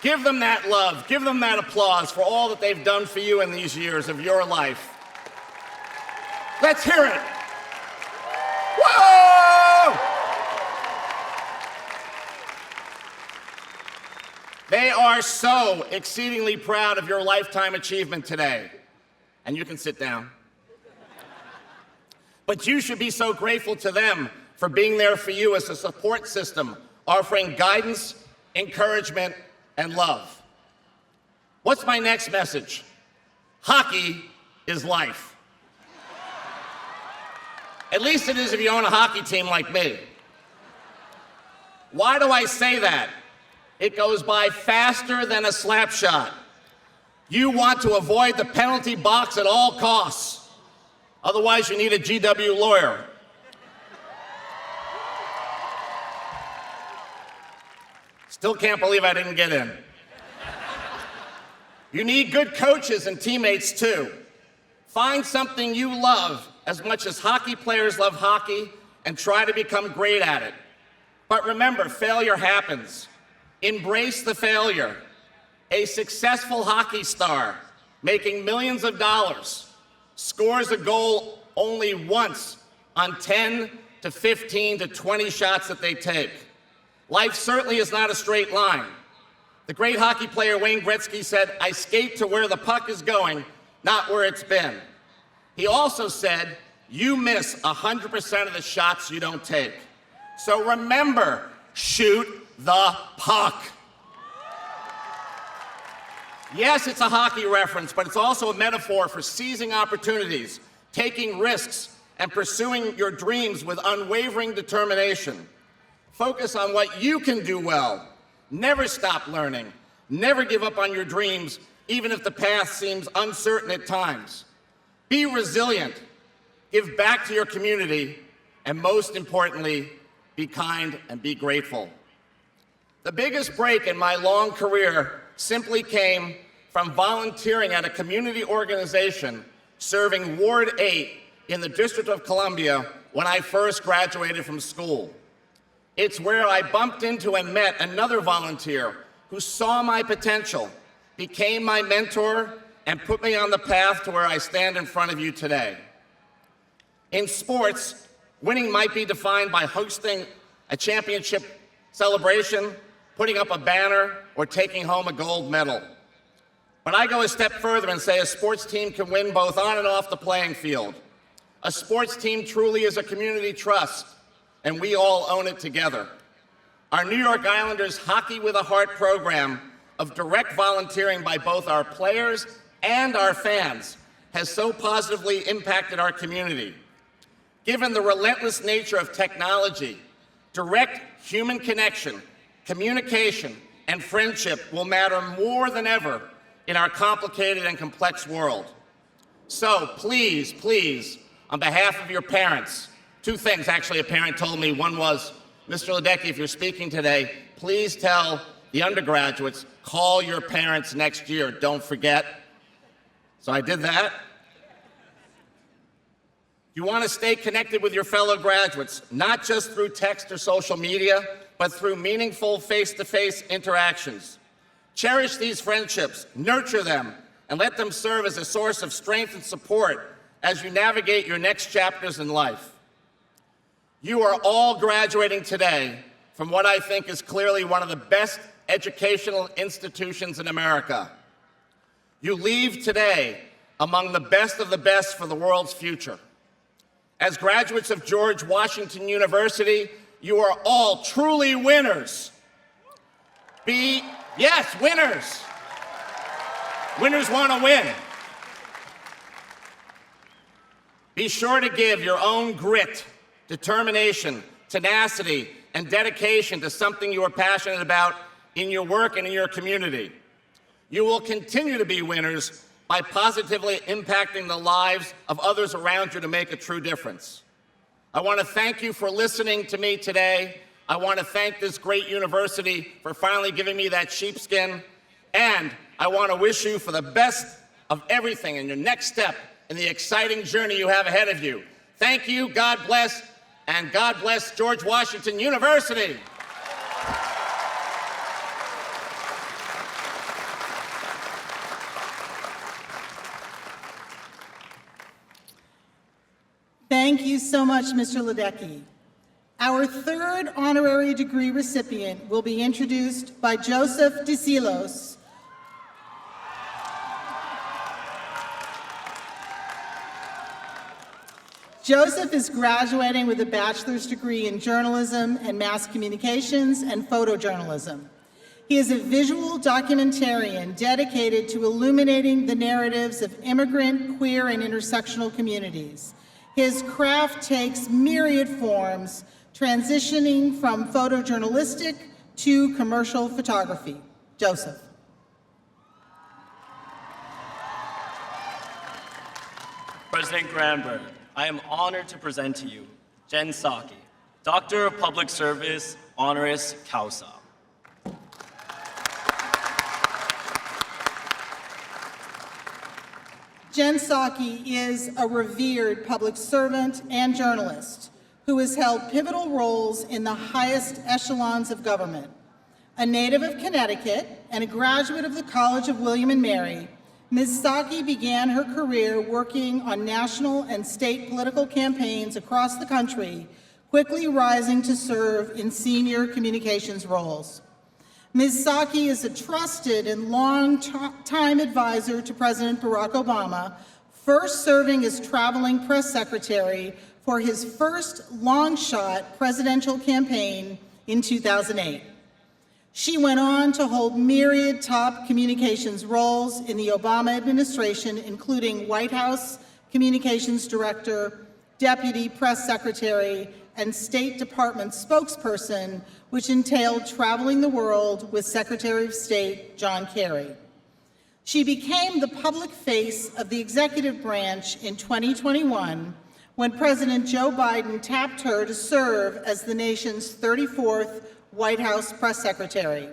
Give them that love, give them that applause for all that they've done for you in these years of your life. Let's hear it. Whoa! They are so exceedingly proud of your lifetime achievement today. And you can sit down. But you should be so grateful to them for being there for you as a support system, offering guidance, encouragement, and love. What's my next message? Hockey is life. At least it is if you own a hockey team like me. Why do I say that? It goes by faster than a slap shot. You want to avoid the penalty box at all costs. Otherwise, you need a GW lawyer. Still can't believe I didn't get in. You need good coaches and teammates too. Find something you love as much as hockey players love hockey and try to become great at it. But remember, failure happens. Embrace the failure. A successful hockey star making millions of dollars scores a goal only once on 10 to 15 to 20 shots that they take. Life certainly is not a straight line. The great hockey player Wayne Gretzky said, "I skate to where the puck is going, not where it's been." He also said, "You miss 100% of the shots you don't take." So remember, shoot the puck. Yes, it's a hockey reference, but it's also a metaphor for seizing opportunities, taking risks, and pursuing your dreams with unwavering determination. Focus on what you can do well. Never stop learning. Never give up on your dreams, even if the path seems uncertain at times. Be resilient. Give back to your community. And most importantly, be kind and be grateful. The biggest break in my long career simply came from volunteering at a community organization serving Ward 8 in the District of Columbia when I first graduated from school. It's where I bumped into and met another volunteer who saw my potential, became my mentor, and put me on the path to where I stand in front of you today. In sports, winning might be defined by hosting a championship celebration, putting up a banner, or taking home a gold medal. But I go a step further and say a sports team can win both on and off the playing field. A sports team truly is a community trust, and we all own it together. Our New York Islanders Hockey with a Heart program of direct volunteering by both our players and our fans has so positively impacted our community. Given the relentless nature of technology, direct human connection, communication, and friendship will matter more than ever in our complicated and complex world. So please, please, on behalf of your parents, two things actually a parent told me. One was, Mr. Ledecky, if you're speaking today, please tell the undergraduates, call your parents next year, don't forget. So I did that. You want to stay connected with your fellow graduates, not just through text or social media, but through meaningful face-to-face interactions. Cherish these friendships, nurture them, and let them serve as a source of strength and support as you navigate your next chapters in life. You are all graduating today from what I think is clearly one of the best educational institutions in America. You leave today among the best of the best for the world's future. As graduates of George Washington University, you are all truly winners. Yes, winners. Winners want to win. Be sure to give your own grit, determination, tenacity, and dedication to something you are passionate about in your work and in your community. You will continue to be winners by positively impacting the lives of others around you to make a true difference. I want to thank you for listening to me today. I want to thank this great university for finally giving me that sheepskin. And I want to wish you for the best of everything in your next step in the exciting journey you have ahead of you. Thank you, God bless, and God bless George Washington University. Thank you so much, Mr. Ledecky. Our third honorary degree recipient will be introduced by Joseph DeSilos. Joseph is graduating with a bachelor's degree in journalism and mass communications and photojournalism. He is a visual documentarian dedicated to illuminating the narratives of immigrant, queer, and intersectional communities. His craft takes myriad forms, transitioning from photojournalistic to commercial photography. Joseph. President Granberg, I am honored to present to you Jen Psaki, Doctor of Public Service, honoris causa. Jen Psaki is a revered public servant and journalist who has held pivotal roles in the highest echelons of government. A native of Connecticut and a graduate of the College of William and Mary, Ms. Psaki began her career working on national and state political campaigns across the country, quickly rising to serve in senior communications roles. Ms. Psaki is a trusted and long-time advisor to President Barack Obama, first serving as traveling press secretary for his first long-shot presidential campaign in 2008. She went on to hold myriad top communications roles in the Obama administration, including White House Communications Director, Deputy Press Secretary, and State Department spokesperson, which entailed traveling the world with Secretary of State John Kerry. She became the public face of the executive branch in 2021 when President Joe Biden tapped her to serve as the nation's 34th White House press secretary.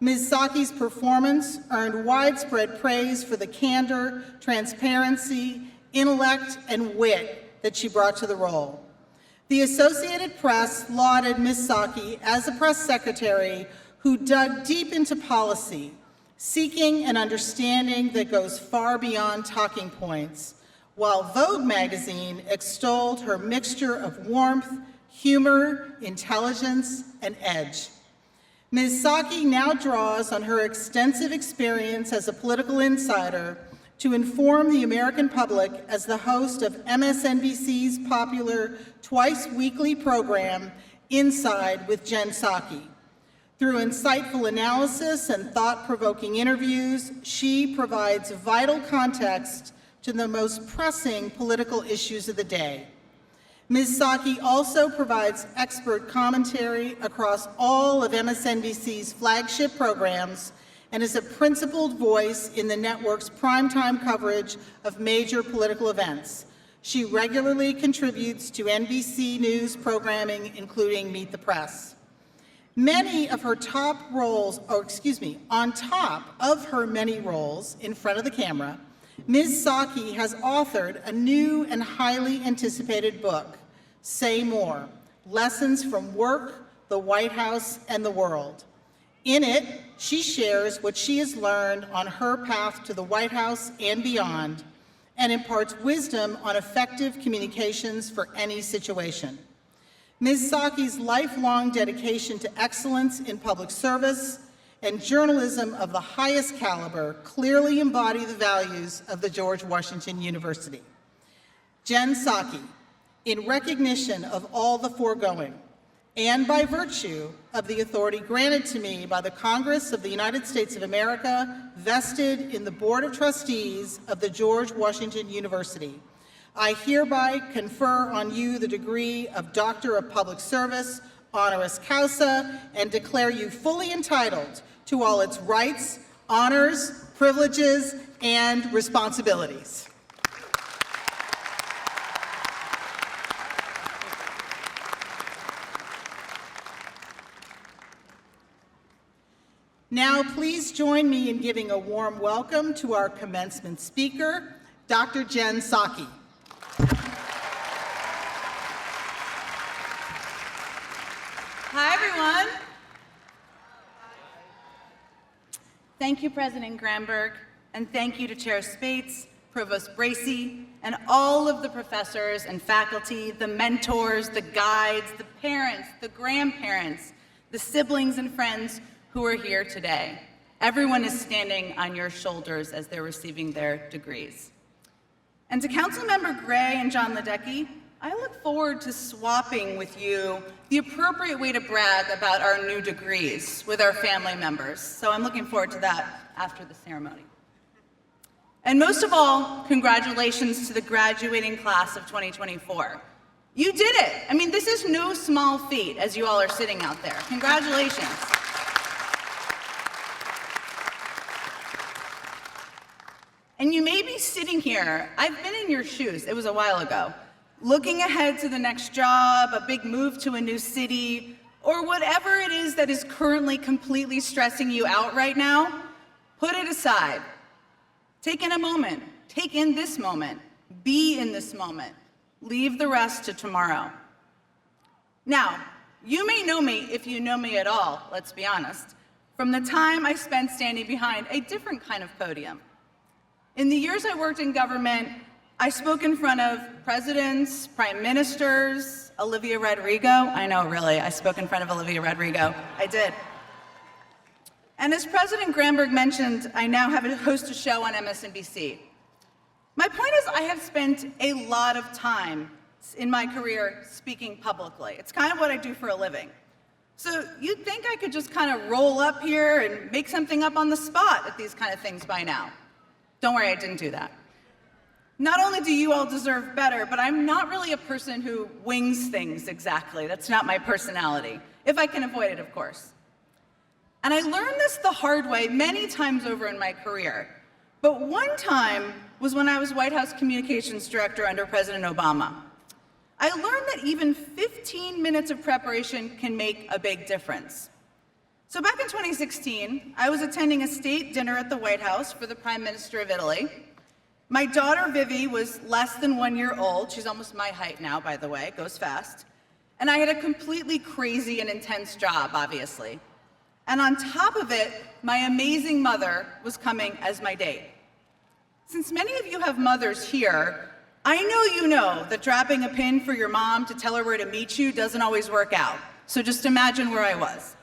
Ms. Psaki's performance earned widespread praise for the candor, transparency, intellect, and wit that she brought to the role. The Associated Press lauded Ms. Psaki as a press secretary who dug deep into policy, seeking an understanding that goes far beyond talking points, while Vogue magazine extolled her mixture of warmth, humor, intelligence, and edge. Ms. Psaki now draws on her extensive experience as a political insider to inform the American public as the host of MSNBC's popular twice-weekly program, Inside with Jen Psaki. Through insightful analysis and thought-provoking interviews, she provides vital context to the most pressing political issues of the day. Ms. Psaki also provides expert commentary across all of MSNBC's flagship programs and is a principled voice in the network's primetime coverage of major political events. She regularly contributes to NBC News programming, including Meet the Press. Many of her top roles, on top of her many roles in front of the camera, Ms. Psaki has authored a new and highly anticipated book, Say More: Lessons from Work, the White House, and the World. In it, she shares what she has learned on her path to the White House and beyond, and imparts wisdom on effective communications for any situation. Ms. Psaki's lifelong dedication to excellence in public service and journalism of the highest caliber clearly embody the values of the George Washington University. Jen Psaki, in recognition of all the foregoing, and by virtue of the authority granted to me by the Congress of the United States of America, vested in the Board of Trustees of the George Washington University, I hereby confer on you the degree of Doctor of Public Service, honoris causa, and declare you fully entitled to all its rights, honors, privileges, and responsibilities. Now, please join me in giving a warm welcome to our commencement speaker, Dr. Jen Psaki. Hi, everyone. Thank you, President Granberg, and thank you to Chair Spates, Provost Bracey, and all of the professors and faculty, the mentors, the guides, the parents, the grandparents, the siblings and friends who are here today. Everyone is standing on your shoulders as they're receiving their degrees. And to Councilmember Gray and John Ledecky, I look forward to swapping with you the appropriate way to brag about our new degrees with our family members. So I'm looking forward to that after the ceremony. And most of all, congratulations to the graduating class of 2024. You did it. I mean, this is no small feat as you all are sitting out there. Congratulations. And you may be sitting here, I've been in your shoes, it was a while ago, looking ahead to the next job, a big move to a new city, or whatever it is that is currently completely stressing you out right now, put it aside. Take in a moment, take in this moment, be in this moment, leave the rest to tomorrow. Now, you may know me if you know me at all, let's be honest, from the time I spent standing behind a different kind of podium. In the years I worked in government, I spoke in front of presidents, prime ministers, Olivia Rodrigo. I know, really, I spoke in front of Olivia Rodrigo. I did. And as President Granberg mentioned, I now have a host a show on MSNBC. My point is I have spent a lot of time in my career speaking publicly. It's kind of what I do for a living. So you'd think I could just kind of roll up here and make something up on the spot at these kind of things by now. Don't worry, I didn't do that. Not only do you all deserve better, but I'm not really a person who wings things exactly. That's not my personality, if I can avoid it, of course. And I learned this the hard way many times over in my career. But one time was when I was White House Communications Director under President Obama. I learned that even 15 minutes of preparation can make a big difference. So back in 2016, I was attending a state dinner at the White House for the Prime Minister of Italy. My daughter, Vivi, was less than 1 year old. She's almost my height now, by the way, goes fast. And I had a completely crazy and intense job, obviously. And on top of it, my amazing mother was coming as my date. Since many of you have mothers here, I know you know that dropping a pin for your mom to tell her where to meet you doesn't always work out. So just imagine where I was.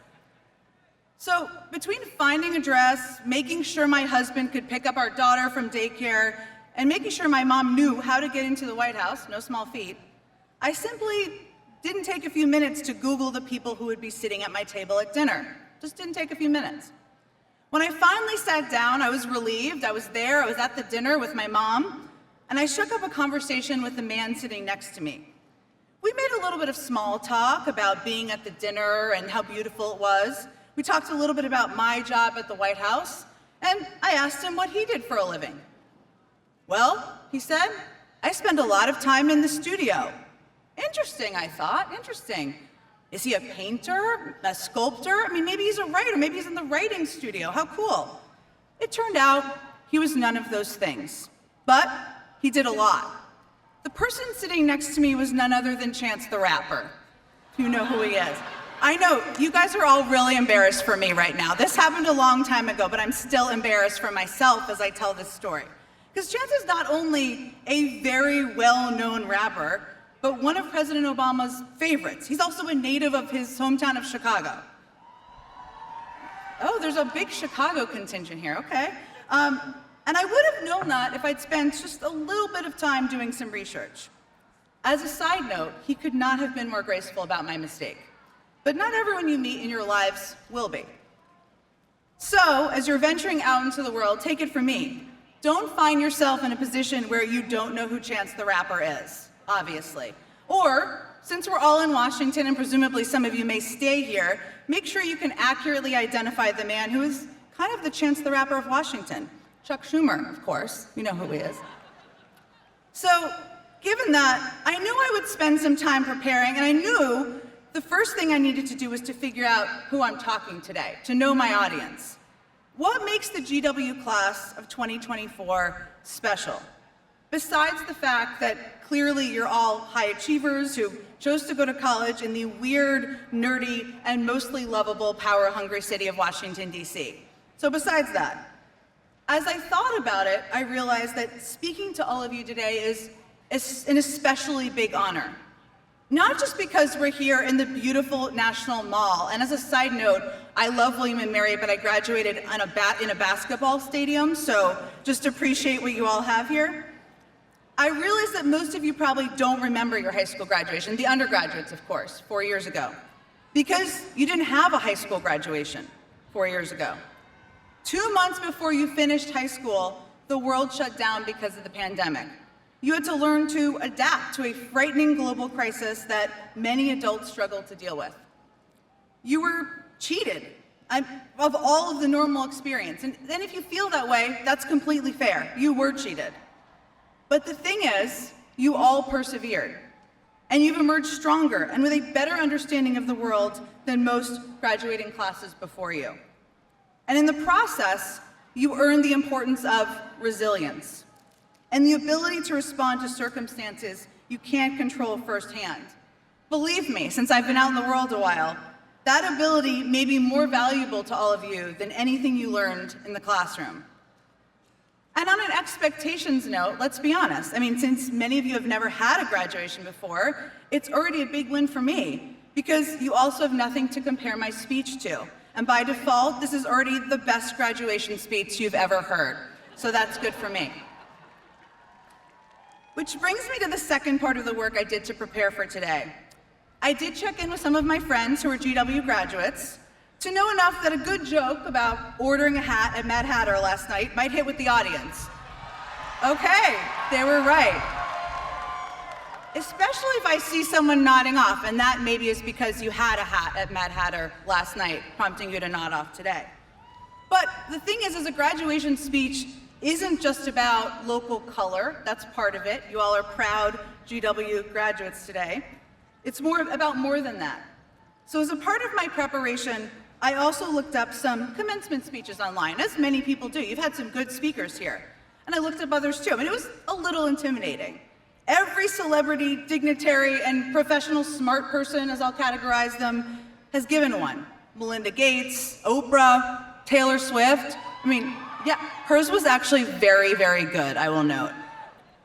So between finding a dress, making sure my husband could pick up our daughter from daycare, and making sure my mom knew how to get into the White House, no small feat, I simply didn't take a few minutes to Google the people who would be sitting at my table at dinner. Just didn't take a few minutes. When I finally sat down, I was relieved. I was there, I was at the dinner with my mom, and I struck up a conversation with the man sitting next to me. We made a little bit of small talk about being at the dinner and how beautiful it was. We talked a little bit about my job at the White House, and I asked him what he did for a living. Well, he said, I spend a lot of time in the studio. Interesting, I thought, interesting. Is he a painter, a sculptor? I mean, maybe he's a writer, maybe he's in the writing studio, how cool. It turned out he was none of those things, but he did a lot. The person sitting next to me was none other than Chance the Rapper. You know who he is. I know, you guys are all really embarrassed for me right now. This happened a long time ago, but I'm still embarrassed for myself as I tell this story. Because Chance is not only a very well-known rapper, but one of President Obama's favorites. He's also a native of his hometown of Chicago. Oh, there's a big Chicago contingent here, okay. And I would have known that if I'd spent just a little bit of time doing some research. As a side note, he could not have been more graceful about my mistake. But not everyone you meet in your lives will be. So, as you're venturing out into the world, take it from me. Don't find yourself in a position where you don't know who Chance the Rapper is, obviously. Or, since we're all in Washington and presumably some of you may stay here, make sure you can accurately identify the man who is kind of the Chance the Rapper of Washington. Chuck Schumer, of course. You know who he is. So, given that, I knew I would spend some time preparing, and I knew the first thing I needed to do was to figure out who I'm talking today, to know my audience. What makes the GW class of 2024 special? Besides the fact that clearly you're all high achievers who chose to go to college in the weird, nerdy, and mostly lovable, power-hungry city of Washington, D.C. So besides that, as I thought about it, I realized that speaking to all of you today is an especially big honor. Not just because we're here in the beautiful National Mall, and as a side note, I love William & Mary, but I graduated in a basketball stadium, so just appreciate what you all have here. I realize that most of you probably don't remember your high school graduation, the undergraduates, of course, 4 years ago, because you didn't have a high school graduation 4 years ago. 2 months before you finished high school, the world shut down because of the pandemic. You had to learn to adapt to a frightening global crisis that many adults struggled to deal with. You were cheated of all of the normal experience. And then if you feel that way, that's completely fair. You were cheated. But the thing is, you all persevered. And you've emerged stronger and with a better understanding of the world than most graduating classes before you. And in the process, you earned the importance of resilience and the ability to respond to circumstances you can't control firsthand. Believe me, since I've been out in the world a while, that ability may be more valuable to all of you than anything you learned in the classroom. And on an expectations note, let's be honest. I mean, since many of you have never had a graduation before, it's already a big win for me because you also have nothing to compare my speech to. And by default, this is already the best graduation speech you've ever heard. So that's good for me. Which brings me to the second part of the work I did to prepare for today. I did check in with some of my friends who are GW graduates to know enough that a good joke about ordering a hat at Mad Hatter last night might hit with the audience. Okay, they were right. Especially if I see someone nodding off, and that maybe is because you had a hat at Mad Hatter last night, prompting you to nod off today. But the thing is, as a graduation speech isn't just about local color, that's part of it. You all are proud GW graduates today. It's about more than that. So as a part of my preparation, I also looked up some commencement speeches online, as many people do. You've had some good speakers here. And I looked up others too. I mean, it was a little intimidating. Every celebrity, dignitary, and professional smart person, as I'll categorize them, has given one. Melinda Gates, Oprah, Taylor Swift. I mean, yeah, hers was actually very, very good, I will note.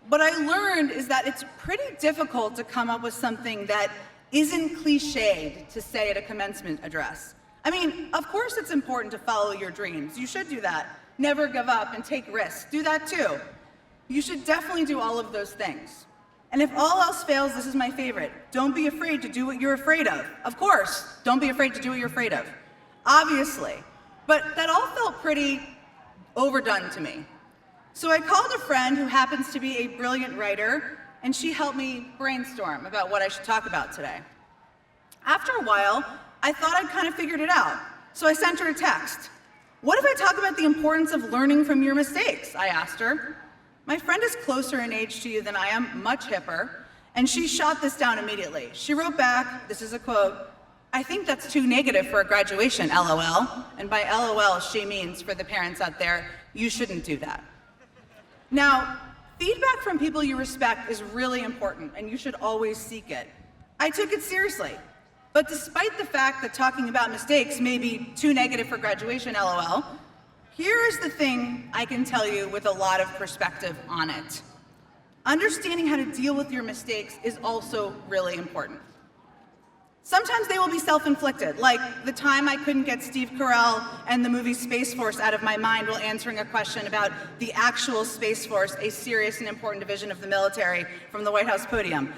What I learned is that it's pretty difficult to come up with something that isn't cliched to say at a commencement address. I mean, of course it's important to follow your dreams. You should do that. Never give up and take risks. Do that too. You should definitely do all of those things. And if all else fails, this is my favorite. Don't be afraid to do what you're afraid of. Of course, don't be afraid to do what you're afraid of. Obviously. But that all felt pretty overdone to me. So I called a friend who happens to be a brilliant writer, and she helped me brainstorm about what I should talk about today. After a while, I thought I'd kind of figured it out. So I sent her a text. What if I talk about the importance of learning from your mistakes? I asked her. My friend is closer in age to you than I am, much hipper, and she shot this down immediately. She wrote back, this is a quote, "I think that's too negative for a graduation, LOL." And by LOL, she means, for the parents out there, you shouldn't do that. Now, feedback from people you respect is really important, and you should always seek it. I took it seriously. But despite the fact that talking about mistakes may be too negative for graduation, LOL, here is the thing I can tell you with a lot of perspective on it. Understanding how to deal with your mistakes is also really important. Sometimes they will be self-inflicted, like the time I couldn't get Steve Carell and the movie Space Force out of my mind while answering a question about the actual Space Force, a serious and important division of the military, from the White House podium.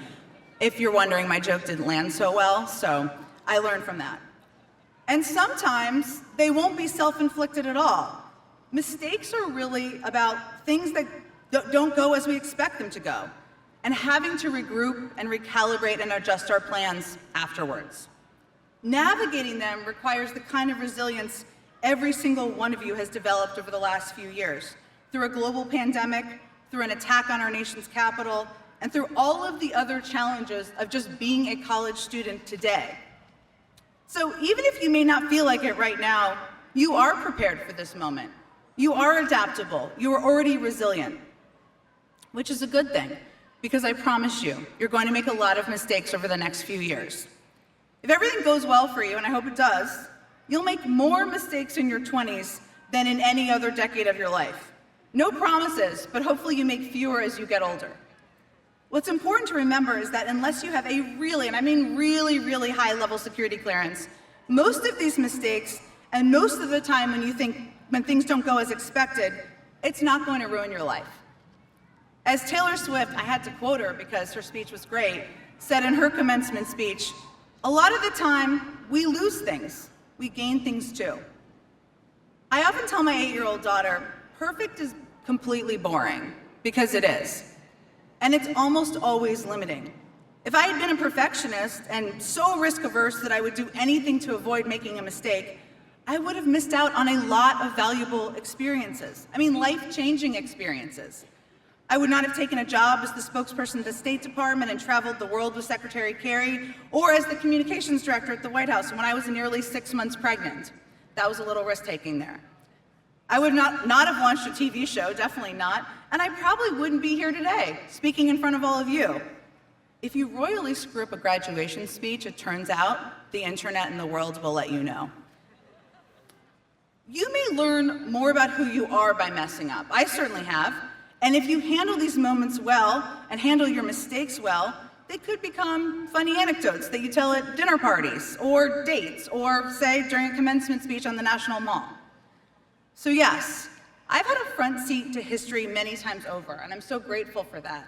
If you're wondering, my joke didn't land so well, so I learned from that. And sometimes they won't be self-inflicted at all. Mistakes are really about things that don't go as we expect them to go, and having to regroup and recalibrate and adjust our plans afterwards. Navigating them requires the kind of resilience every single one of you has developed over the last few years, through a global pandemic, through an attack on our nation's capital, and through all of the other challenges of just being a college student today. So even if you may not feel like it right now, you are prepared for this moment. You are adaptable. You are already resilient, which is a good thing, because I promise you, you're going to make a lot of mistakes over the next few years. If everything goes well for you, and I hope it does, you'll make more mistakes in your 20s than in any other decade of your life. No promises, but hopefully you make fewer as you get older. What's important to remember is that unless you have a really, and I mean really, really high level security clearance, most of these mistakes, and most of the time when things don't go as expected, it's not going to ruin your life. As Taylor Swift, I had to quote her because her speech was great, said in her commencement speech, a lot of the time we lose things, we gain things too. I often tell my 8-year-old daughter, perfect is completely boring, because it is. And it's almost always limiting. If I had been a perfectionist and so risk-averse that I would do anything to avoid making a mistake, I would have missed out on a lot of valuable experiences. I mean, life-changing experiences. I would not have taken a job as the spokesperson of the State Department and traveled the world with Secretary Kerry, or as the communications director at the White House when I was nearly 6 months pregnant. That was a little risk-taking there. I would not have launched a TV show, definitely not, and I probably wouldn't be here today, speaking in front of all of you. If you royally screw up a graduation speech, it turns out the internet and the world will let you know. You may learn more about who you are by messing up. I certainly have. And if you handle these moments well and handle your mistakes well, they could become funny anecdotes that you tell at dinner parties or dates or, say, during a commencement speech on the National Mall. So yes, I've had a front seat to history many times over, and I'm so grateful for that.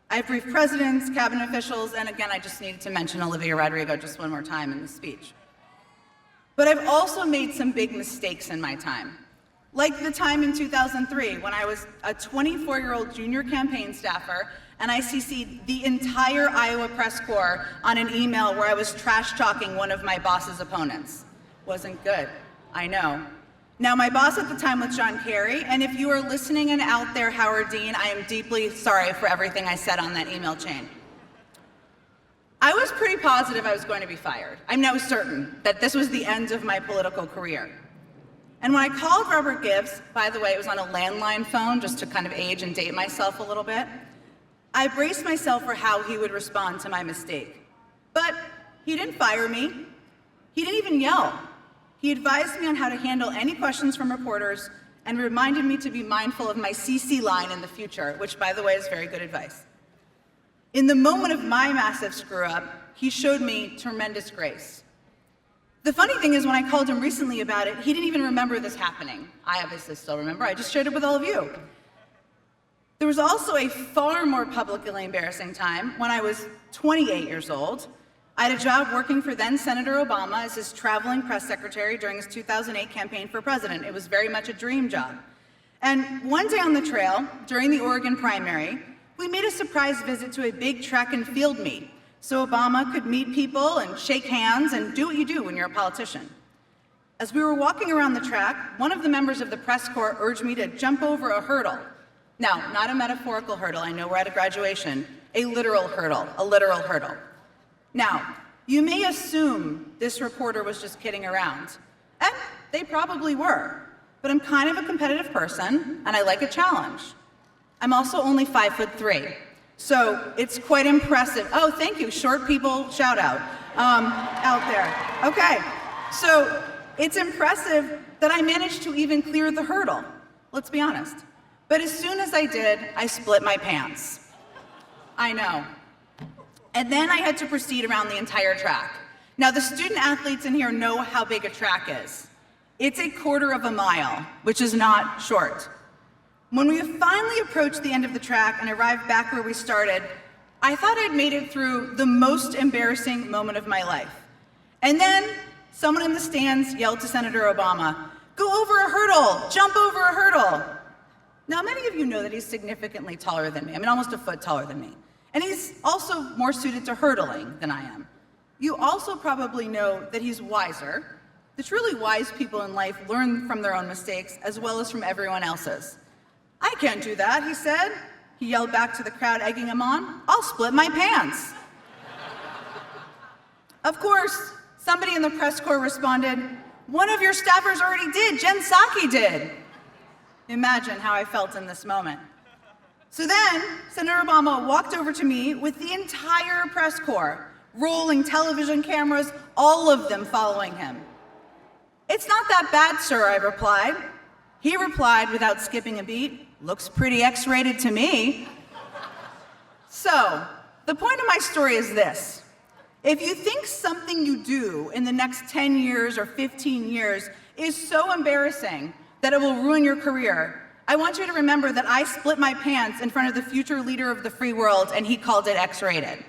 I've briefed presidents, cabinet officials, and again, I just needed to mention Olivia Rodrigo just one more time in the speech. But I've also made some big mistakes in my time. Like the time in 2003 when I was a 24-year-old junior campaign staffer and I CC'd the entire Iowa press corps on an email where I was trash-talking one of my boss's opponents. Wasn't good, I know. Now, my boss at the time was John Kerry, and if you are listening and out there, Howard Dean, I am deeply sorry for everything I said on that email chain. I was pretty positive I was going to be fired. I mean, I was certain that this was the end of my political career. And when I called Robert Gibbs, by the way, it was on a landline phone, just to kind of age and date myself a little bit, I braced myself for how he would respond to my mistake. But he didn't fire me. He didn't even yell. He advised me on how to handle any questions from reporters and reminded me to be mindful of my CC line in the future, which, by the way, is very good advice. In the moment of my massive screw-up, he showed me tremendous grace. The funny thing is, when I called him recently about it, he didn't even remember this happening. I obviously still remember. I just shared it with all of you. There was also a far more publicly embarrassing time when I was 28 years old. I had a job working for then Senator Obama as his traveling press secretary during his 2008 campaign for president. It was very much a dream job. And one day on the trail, during the Oregon primary, we made a surprise visit to a big track and field meet, so Obama could meet people and shake hands and do what you do when you're a politician. As we were walking around the track, one of the members of the press corps urged me to jump over a hurdle. Now, not a metaphorical hurdle, I know we're at a graduation, a literal hurdle. Now, you may assume this reporter was just kidding around, and they probably were, but I'm kind of a competitive person, and I like a challenge. I'm also only 5'3", so it's quite impressive. Oh, thank you, short people shout out there. Okay, so it's impressive that I managed to even clear the hurdle, let's be honest. But as soon as I did, I split my pants. I know. And then I had to proceed around the entire track. Now, the student athletes in here know how big a track is. It's a quarter of a mile, which is not short. When we finally approached the end of the track and arrived back where we started, I thought I'd made it through the most embarrassing moment of my life. And then someone in the stands yelled to Senator Obama, "Go over a hurdle, jump over a hurdle." Now, many of you know that he's significantly taller than me. I mean, almost a foot taller than me. And he's also more suited to hurdling than I am. You also probably know that he's wiser. The truly wise people in life learn from their own mistakes as well as from everyone else's. "I can't do that," he said. He yelled back to the crowd, egging him on, "I'll split my pants." Of course, somebody in the press corps responded, "One of your staffers already did, Jen Psaki did." Imagine how I felt in this moment. So then, Senator Obama walked over to me with the entire press corps, rolling television cameras, all of them following him. "It's not that bad, sir," I replied. He replied without skipping a beat, "Looks pretty X-rated to me." So, the point of my story is this. If you think something you do in the next 10 years or 15 years is so embarrassing that it will ruin your career, I want you to remember that I split my pants in front of the future leader of the free world, and he called it X-rated.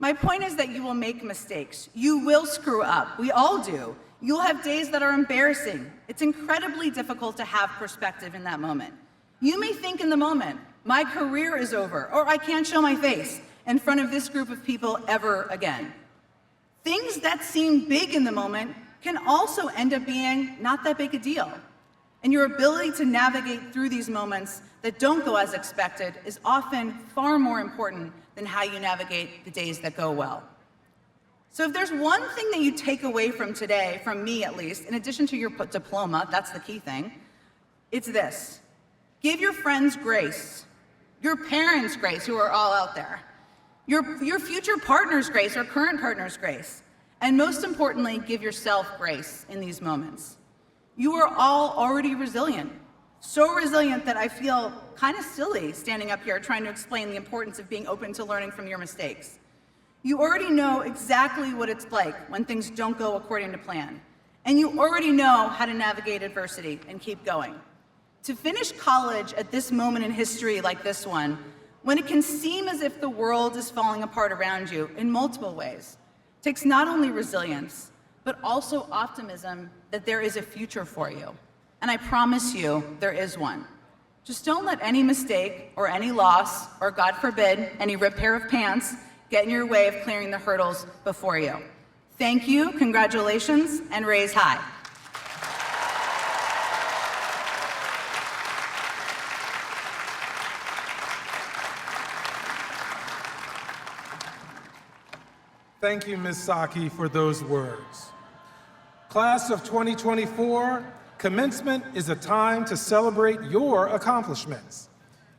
My point is that you will make mistakes. You will screw up. We all do. You'll have days that are embarrassing. It's incredibly difficult to have perspective in that moment. You may think in the moment, my career is over, or I can't show my face in front of this group of people ever again. Things that seem big in the moment can also end up being not that big a deal. And your ability to navigate through these moments that don't go as expected is often far more important than how you navigate the days that go well. So if there's one thing that you take away from today, from me at least, in addition to your diploma, that's the key thing, it's this. Give your friends grace, your parents grace, who are all out there, your future partners grace or current partners grace, and most importantly, give yourself grace in these moments. You are all already resilient, so resilient that I feel kind of silly standing up here trying to explain the importance of being open to learning from your mistakes. You already know exactly what it's like when things don't go according to plan, and you already know how to navigate adversity and keep going. To finish college at this moment in history like this one, when it can seem as if the world is falling apart around you in multiple ways, takes not only resilience, but also optimism that there is a future for you. And I promise you, there is one. Just don't let any mistake or any loss, or God forbid, any ripped pair of pants, get in your way of clearing the hurdles before you. Thank you, congratulations, and raise high. Thank you, Ms. Psaki, for those words. Class of 2024, commencement is a time to celebrate your accomplishments.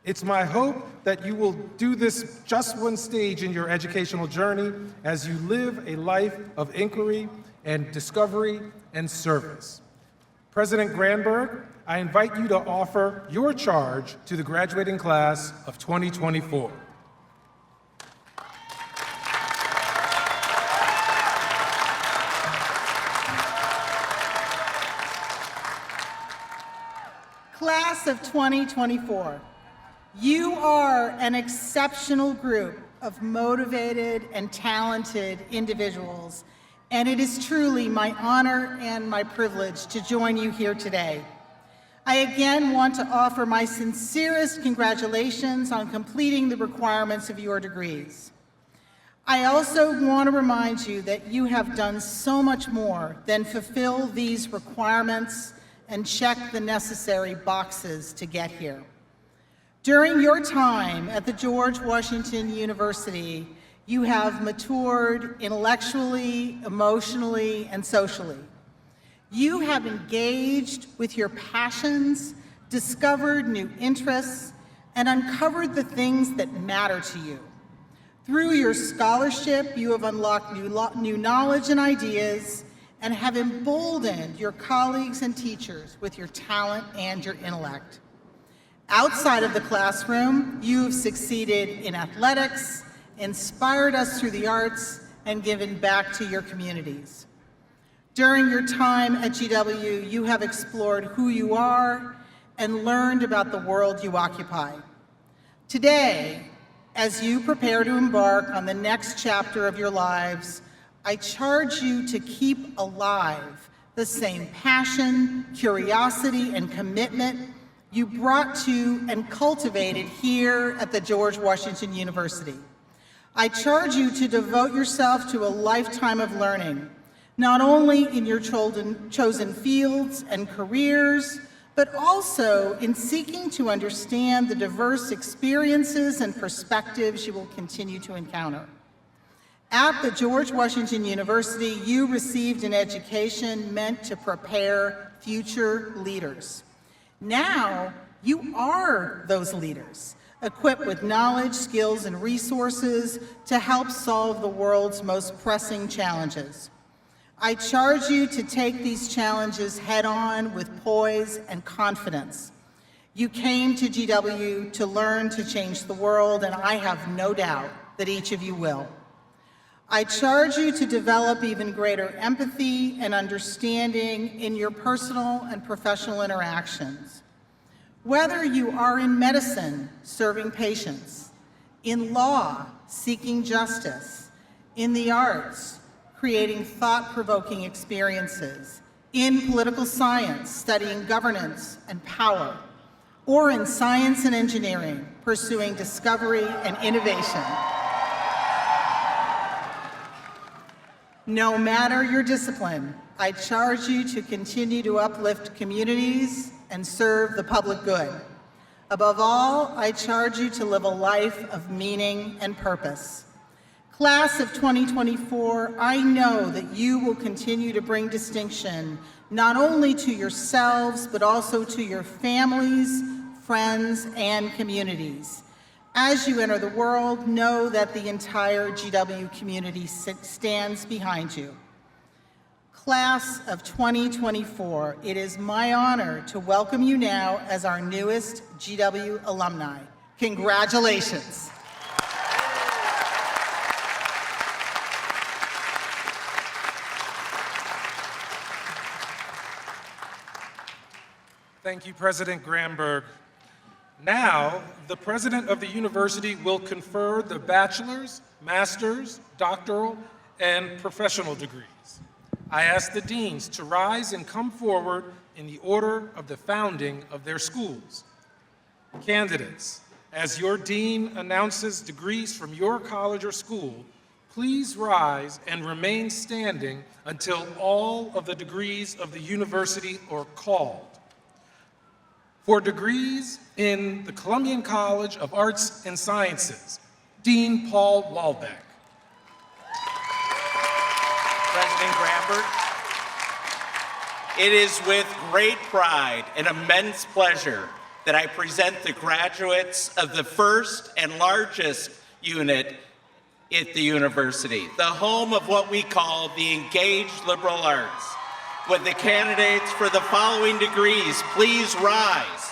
It's my hope that you will do this just one stage in your educational journey as you live a life of inquiry and discovery and service. President Granberg, I invite you to offer your charge to the graduating class of 2024. Class of 2024, you are an exceptional group of motivated and talented individuals, and it is truly my honor and my privilege to join you here today. I again want to offer my sincerest congratulations on completing the requirements of your degrees. I also want to remind you that you have done so much more than fulfill these requirements and check the necessary boxes to get here. During your time at the George Washington University, you have matured intellectually, emotionally, and socially. You have engaged with your passions, discovered new interests, and uncovered the things that matter to you. Through your scholarship, you have unlocked new knowledge and ideas, and have emboldened your colleagues and teachers with your talent and your intellect. Outside of the classroom, you've succeeded in athletics, inspired us through the arts, and given back to your communities. During your time at GW, you have explored who you are and learned about the world you occupy. Today, as you prepare to embark on the next chapter of your lives, I charge you to keep alive the same passion, curiosity, and commitment you brought to and cultivated here at the George Washington University. I charge you to devote yourself to a lifetime of learning, not only in your chosen fields and careers, but also in seeking to understand the diverse experiences and perspectives you will continue to encounter. At the George Washington University, you received an education meant to prepare future leaders. Now, you are those leaders, equipped with knowledge, skills, and resources to help solve the world's most pressing challenges. I charge you to take these challenges head-on with poise and confidence. You came to GW to learn to change the world, and I have no doubt that each of you will. I charge you to develop even greater empathy and understanding in your personal and professional interactions. Whether you are in medicine, serving patients, in law, seeking justice, in the arts, creating thought-provoking experiences, in political science, studying governance and power, or in science and engineering, pursuing discovery and innovation. No matter your discipline, I charge you to continue to uplift communities and serve the public good. Above all, I charge you to live a life of meaning and purpose. Class of 2024, I know that you will continue to bring distinction not only to yourselves, but also to your families, friends, and communities. As you enter the world, know that the entire GW community stands behind you. Class of 2024, it is my honor to welcome you now as our newest GW alumni. Congratulations. Thank you, President Gramberg. Now, the president of the university will confer the bachelor's, master's, doctoral, and professional degrees. I ask the deans to rise and come forward in the order of the founding of their schools. Candidates, as your dean announces degrees from your college or school, please rise and remain standing until all of the degrees of the university are called. For degrees in the Columbian College of Arts and Sciences, Dean Paul Walbeck. President Gramberg, it is with great pride and immense pleasure that I present the graduates of the first and largest unit at the university, the home of what we call the engaged liberal arts. Would the candidates for the following degrees please rise?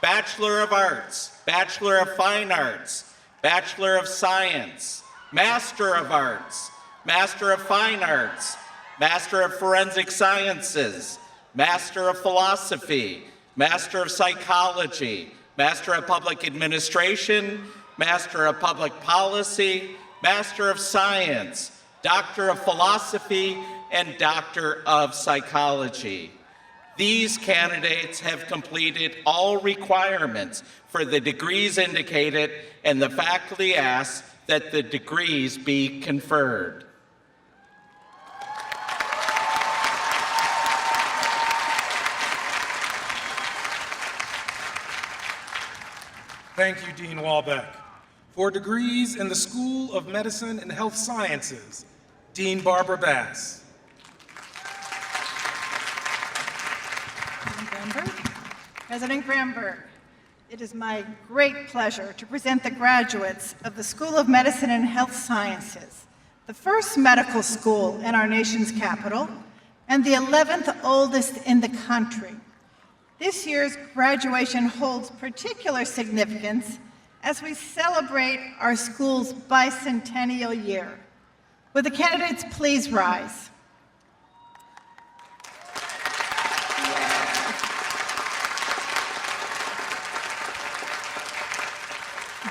Bachelor of Arts, Bachelor of Fine Arts, Bachelor of Science, Master of Arts, Master of Fine Arts, Master of Forensic Sciences, Master of Philosophy, Master of Psychology, Master of Public Administration, Master of Public Policy, Master of Science, Doctor of Philosophy, and Doctor of Psychology. These candidates have completed all requirements for the degrees indicated, and the faculty asks that the degrees be conferred. Thank you, Dean Walbeck. For degrees in the School of Medicine and Health Sciences, Dean Barbara Bass. President Gramberg, it is my great pleasure to present the graduates of the School of Medicine and Health Sciences, the first medical school in our nation's capital, and the 11th oldest in the country. This year's graduation holds particular significance as we celebrate our school's bicentennial year. Will the candidates please rise?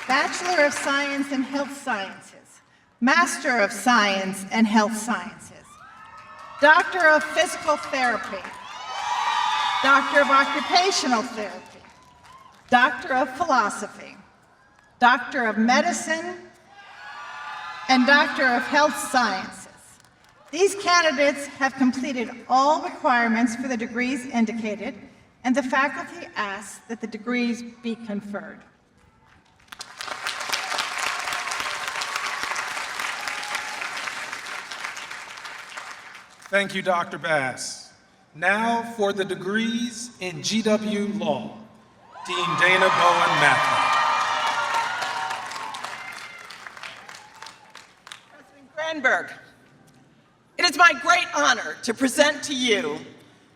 Bachelor of Science in Health Sciences, Master of Science and Health Sciences, Doctor of Physical Therapy, Doctor of Occupational Therapy, Doctor of Philosophy, Doctor of Medicine, and Doctor of Health Sciences. These candidates have completed all requirements for the degrees indicated, and the faculty asks that the degrees be conferred. Thank you, Dr. Bass. Now for the degrees in GW Law, Dean Dana Bowen Matthew. President Granberg, it is my great honor to present to you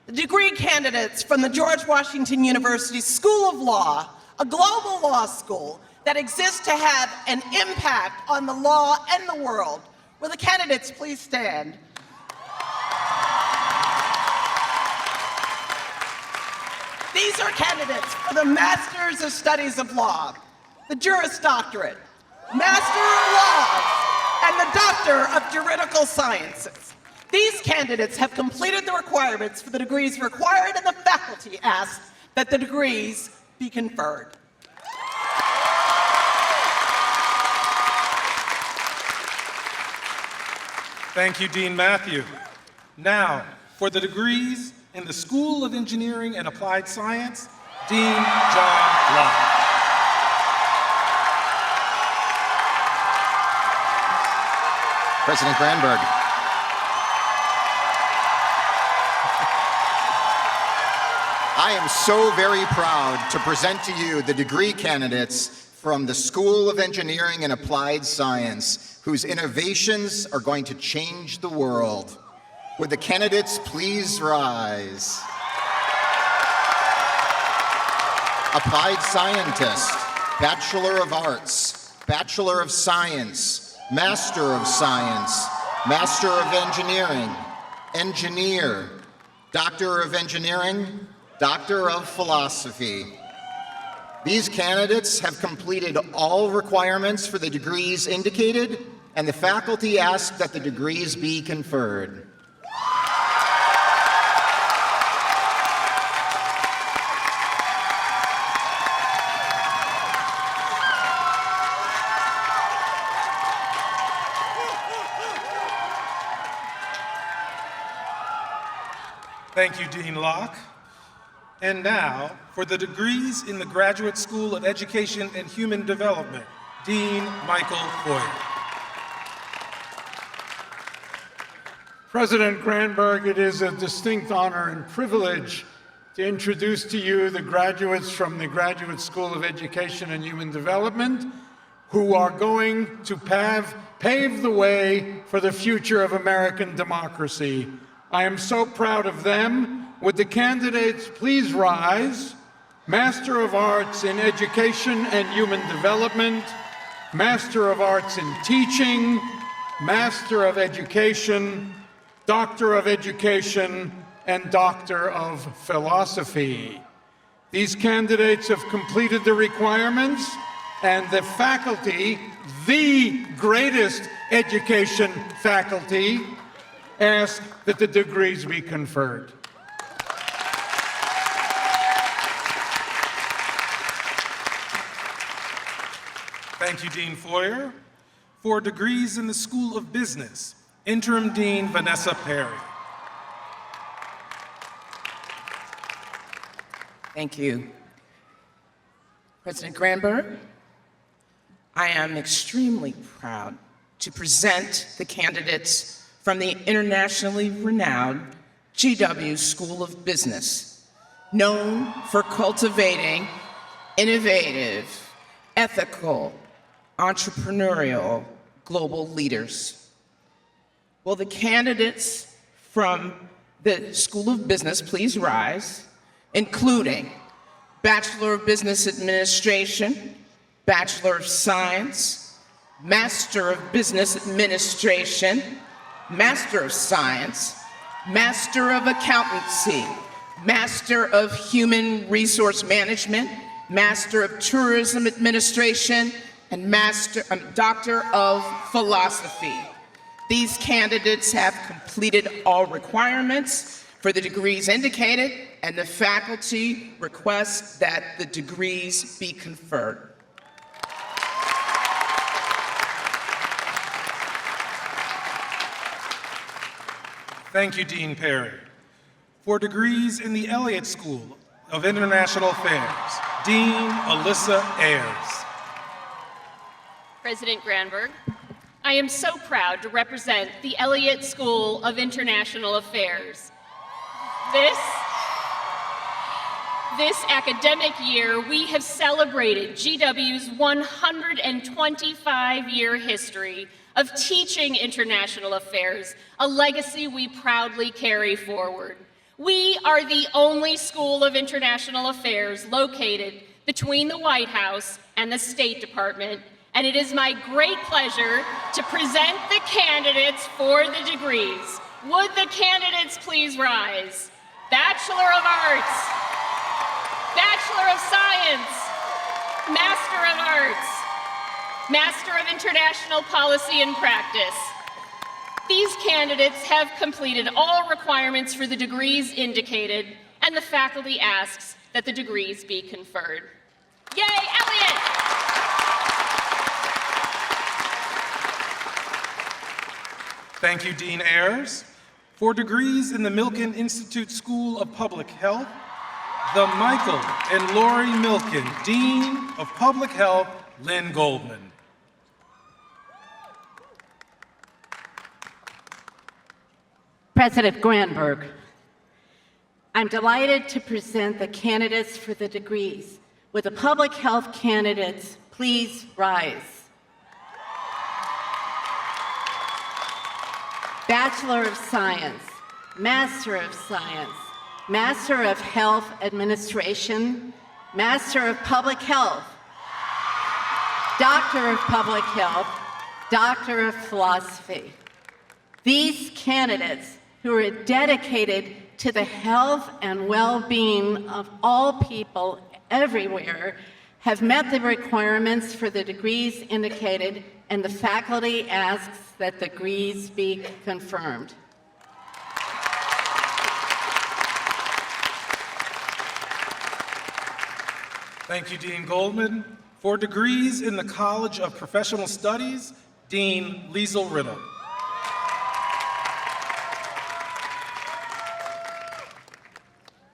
the degree candidates from the George Washington University School of Law, a global law school that exists to have an impact on the law and the world. Will the candidates please stand? These are candidates for the Masters of Studies of Law, the Juris Doctorate, Master of Laws, and the Doctor of Juridical Sciences. These candidates have completed the requirements for the degrees required, and the faculty asks that the degrees be conferred. Thank you, Dean Matthew. Now, for the degrees in the School of Engineering and Applied Science, Dean John Locke. President Granberg. I am so very proud to present to you the degree candidates from the School of Engineering and Applied Science, whose innovations are going to change the world. Would the candidates please rise? Applied Scientist, Bachelor of Arts, Bachelor of Science, Master of Science, Master of Engineering, Engineer, Doctor of Engineering, Doctor of Philosophy. These candidates have completed all requirements for the degrees indicated, and the faculty ask that the degrees be conferred. Thank you, Dean Locke. And now, for the degrees in the Graduate School of Education and Human Development, Dean Michael Foyer. President Granberg, it is a distinct honor and privilege to introduce to you the graduates from the Graduate School of Education and Human Development who are going to pave the way for the future of American democracy. I am so proud of them. Would the candidates please rise? Master of Arts in Education and Human Development, Master of Arts in Teaching, Master of Education, Doctor of Education, and Doctor of Philosophy. These candidates have completed the requirements, and the faculty, the greatest education faculty, ask that the degrees be conferred. Thank you, Dean Foyer. For degrees in the School of Business, Interim Dean Vanessa Perry. Thank you. President Granberg, I am extremely proud to present the candidates from the internationally renowned GW School of Business, known for cultivating innovative, ethical, entrepreneurial global leaders. Will the candidates from the School of Business please rise, including Bachelor of Business Administration, Bachelor of Science, Master of Business Administration, Master of Science, Master of Accountancy, Master of Human Resource Management, Master of Tourism Administration, and Doctor of Philosophy. These candidates have completed all requirements for the degrees indicated, and the faculty requests that the degrees be conferred. Thank you, Dean Perry. For degrees in the Elliott School of International Affairs, Dean Alyssa Ayers. President Granberg, I am so proud to represent the Elliott School of International Affairs. This academic year, we have celebrated GW's 125-year history of teaching international affairs, a legacy we proudly carry forward. We are the only School of International Affairs located between the White House and the State Department, and it is my great pleasure to present the candidates for the degrees. Would the candidates please rise? Bachelor of Arts, Bachelor of Science, Master of Arts, Master of International Policy and Practice. These candidates have completed all requirements for the degrees indicated, and the faculty asks that the degrees be conferred. Yay, Elliott! Thank you, Dean Ayers. For degrees in the Milken Institute School of Public Health, the Michael and Lori Milken Dean of Public Health, Lynn Goldman. President Granberg, I'm delighted to present the candidates for the degrees. Would the public health candidates please rise? Bachelor of Science, Master of Science, Master of Health Administration, Master of Public Health, Doctor of Public Health, Doctor of Philosophy. These candidates, who are dedicated to the health and well-being of all people everywhere, have met the requirements for the degrees indicated, and the faculty asks that the degrees be confirmed. Thank you, Dean Goldman. For degrees in the College of Professional Studies, Dean Liesl Riddle.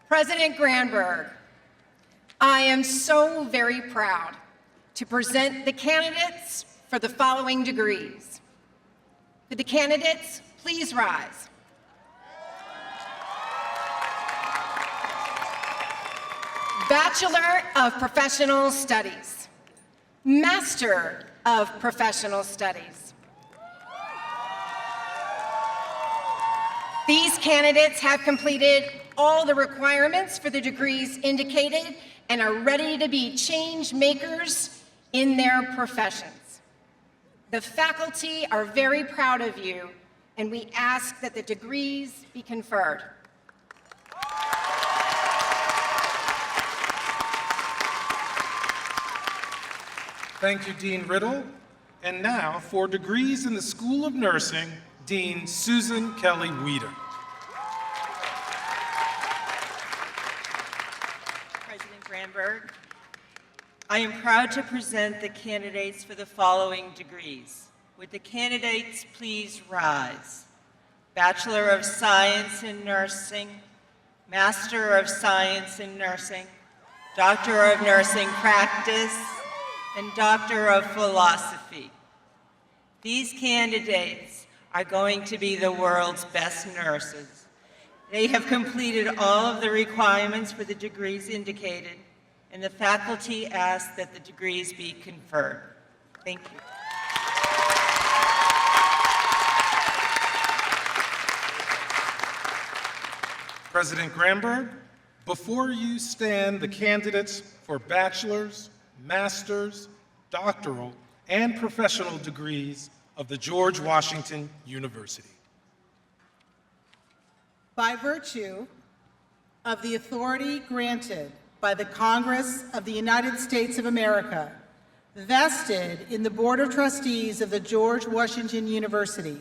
President Granberg, I am so very proud to present the candidates for the following degrees. Could the candidates please rise? Bachelor of Professional Studies, Master of Professional Studies. These candidates have completed all the requirements for the degrees indicated and are ready to be change makers in their professions. The faculty are very proud of you, and we ask that the degrees be conferred. Thank you, Dean Riddle. And now, for degrees in the School of Nursing, Dean Susan Kelly Weeder. President Granberg, I am proud to present the candidates for the following degrees. Would the candidates please rise? Bachelor of Science in Nursing, Master of Science in Nursing, Doctor of Nursing Practice, and Doctor of Philosophy. These candidates are going to be the world's best nurses. They have completed all of the requirements for the degrees indicated, and the faculty ask that the degrees be conferred. Thank you. President Granberg, before you stand the candidates for bachelor's, master's, doctoral, and professional degrees of the George Washington University. By virtue of the authority granted by the Congress of the United States of America, vested in the Board of Trustees of the George Washington University,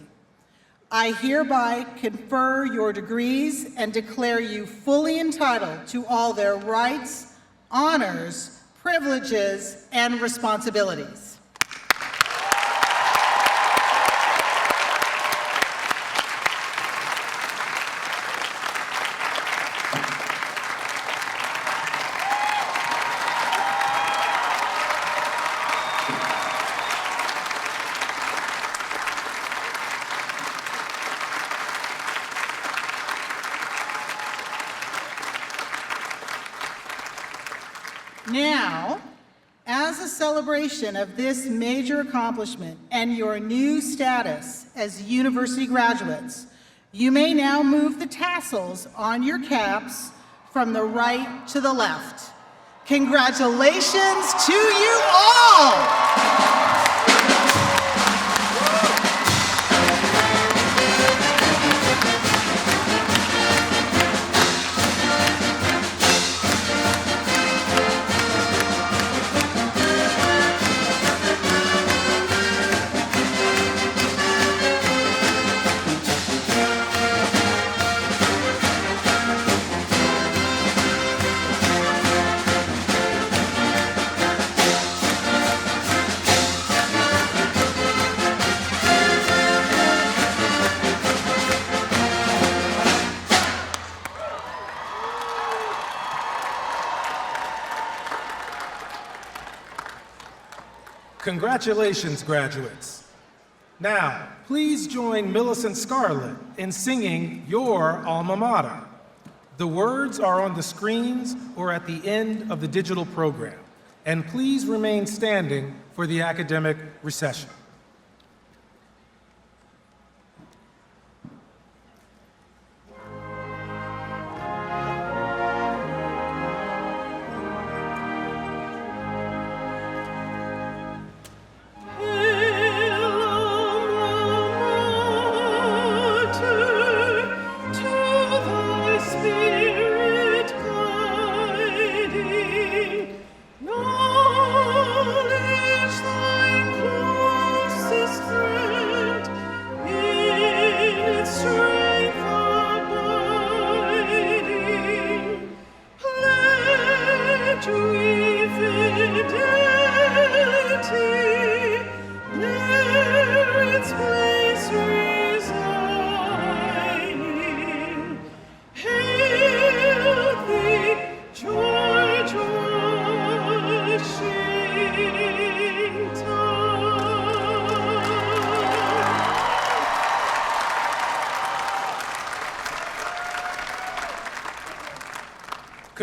I hereby confer your degrees and declare you fully entitled to all their rights, honors, privileges, and responsibilities. Now, as a celebration of this major accomplishment and your new status as university graduates, you may now move the tassels on your caps from the right to the left. Congratulations to you all! Congratulations, graduates. Now, please join Millicent Scarlett in singing your alma mater. The words are on the screens or at the end of the digital program. And please remain standing for the academic recession.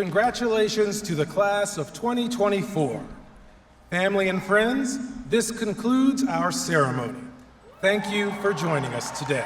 Congratulations to the class of 2024. Family and friends, this concludes our ceremony. Thank you for joining us today.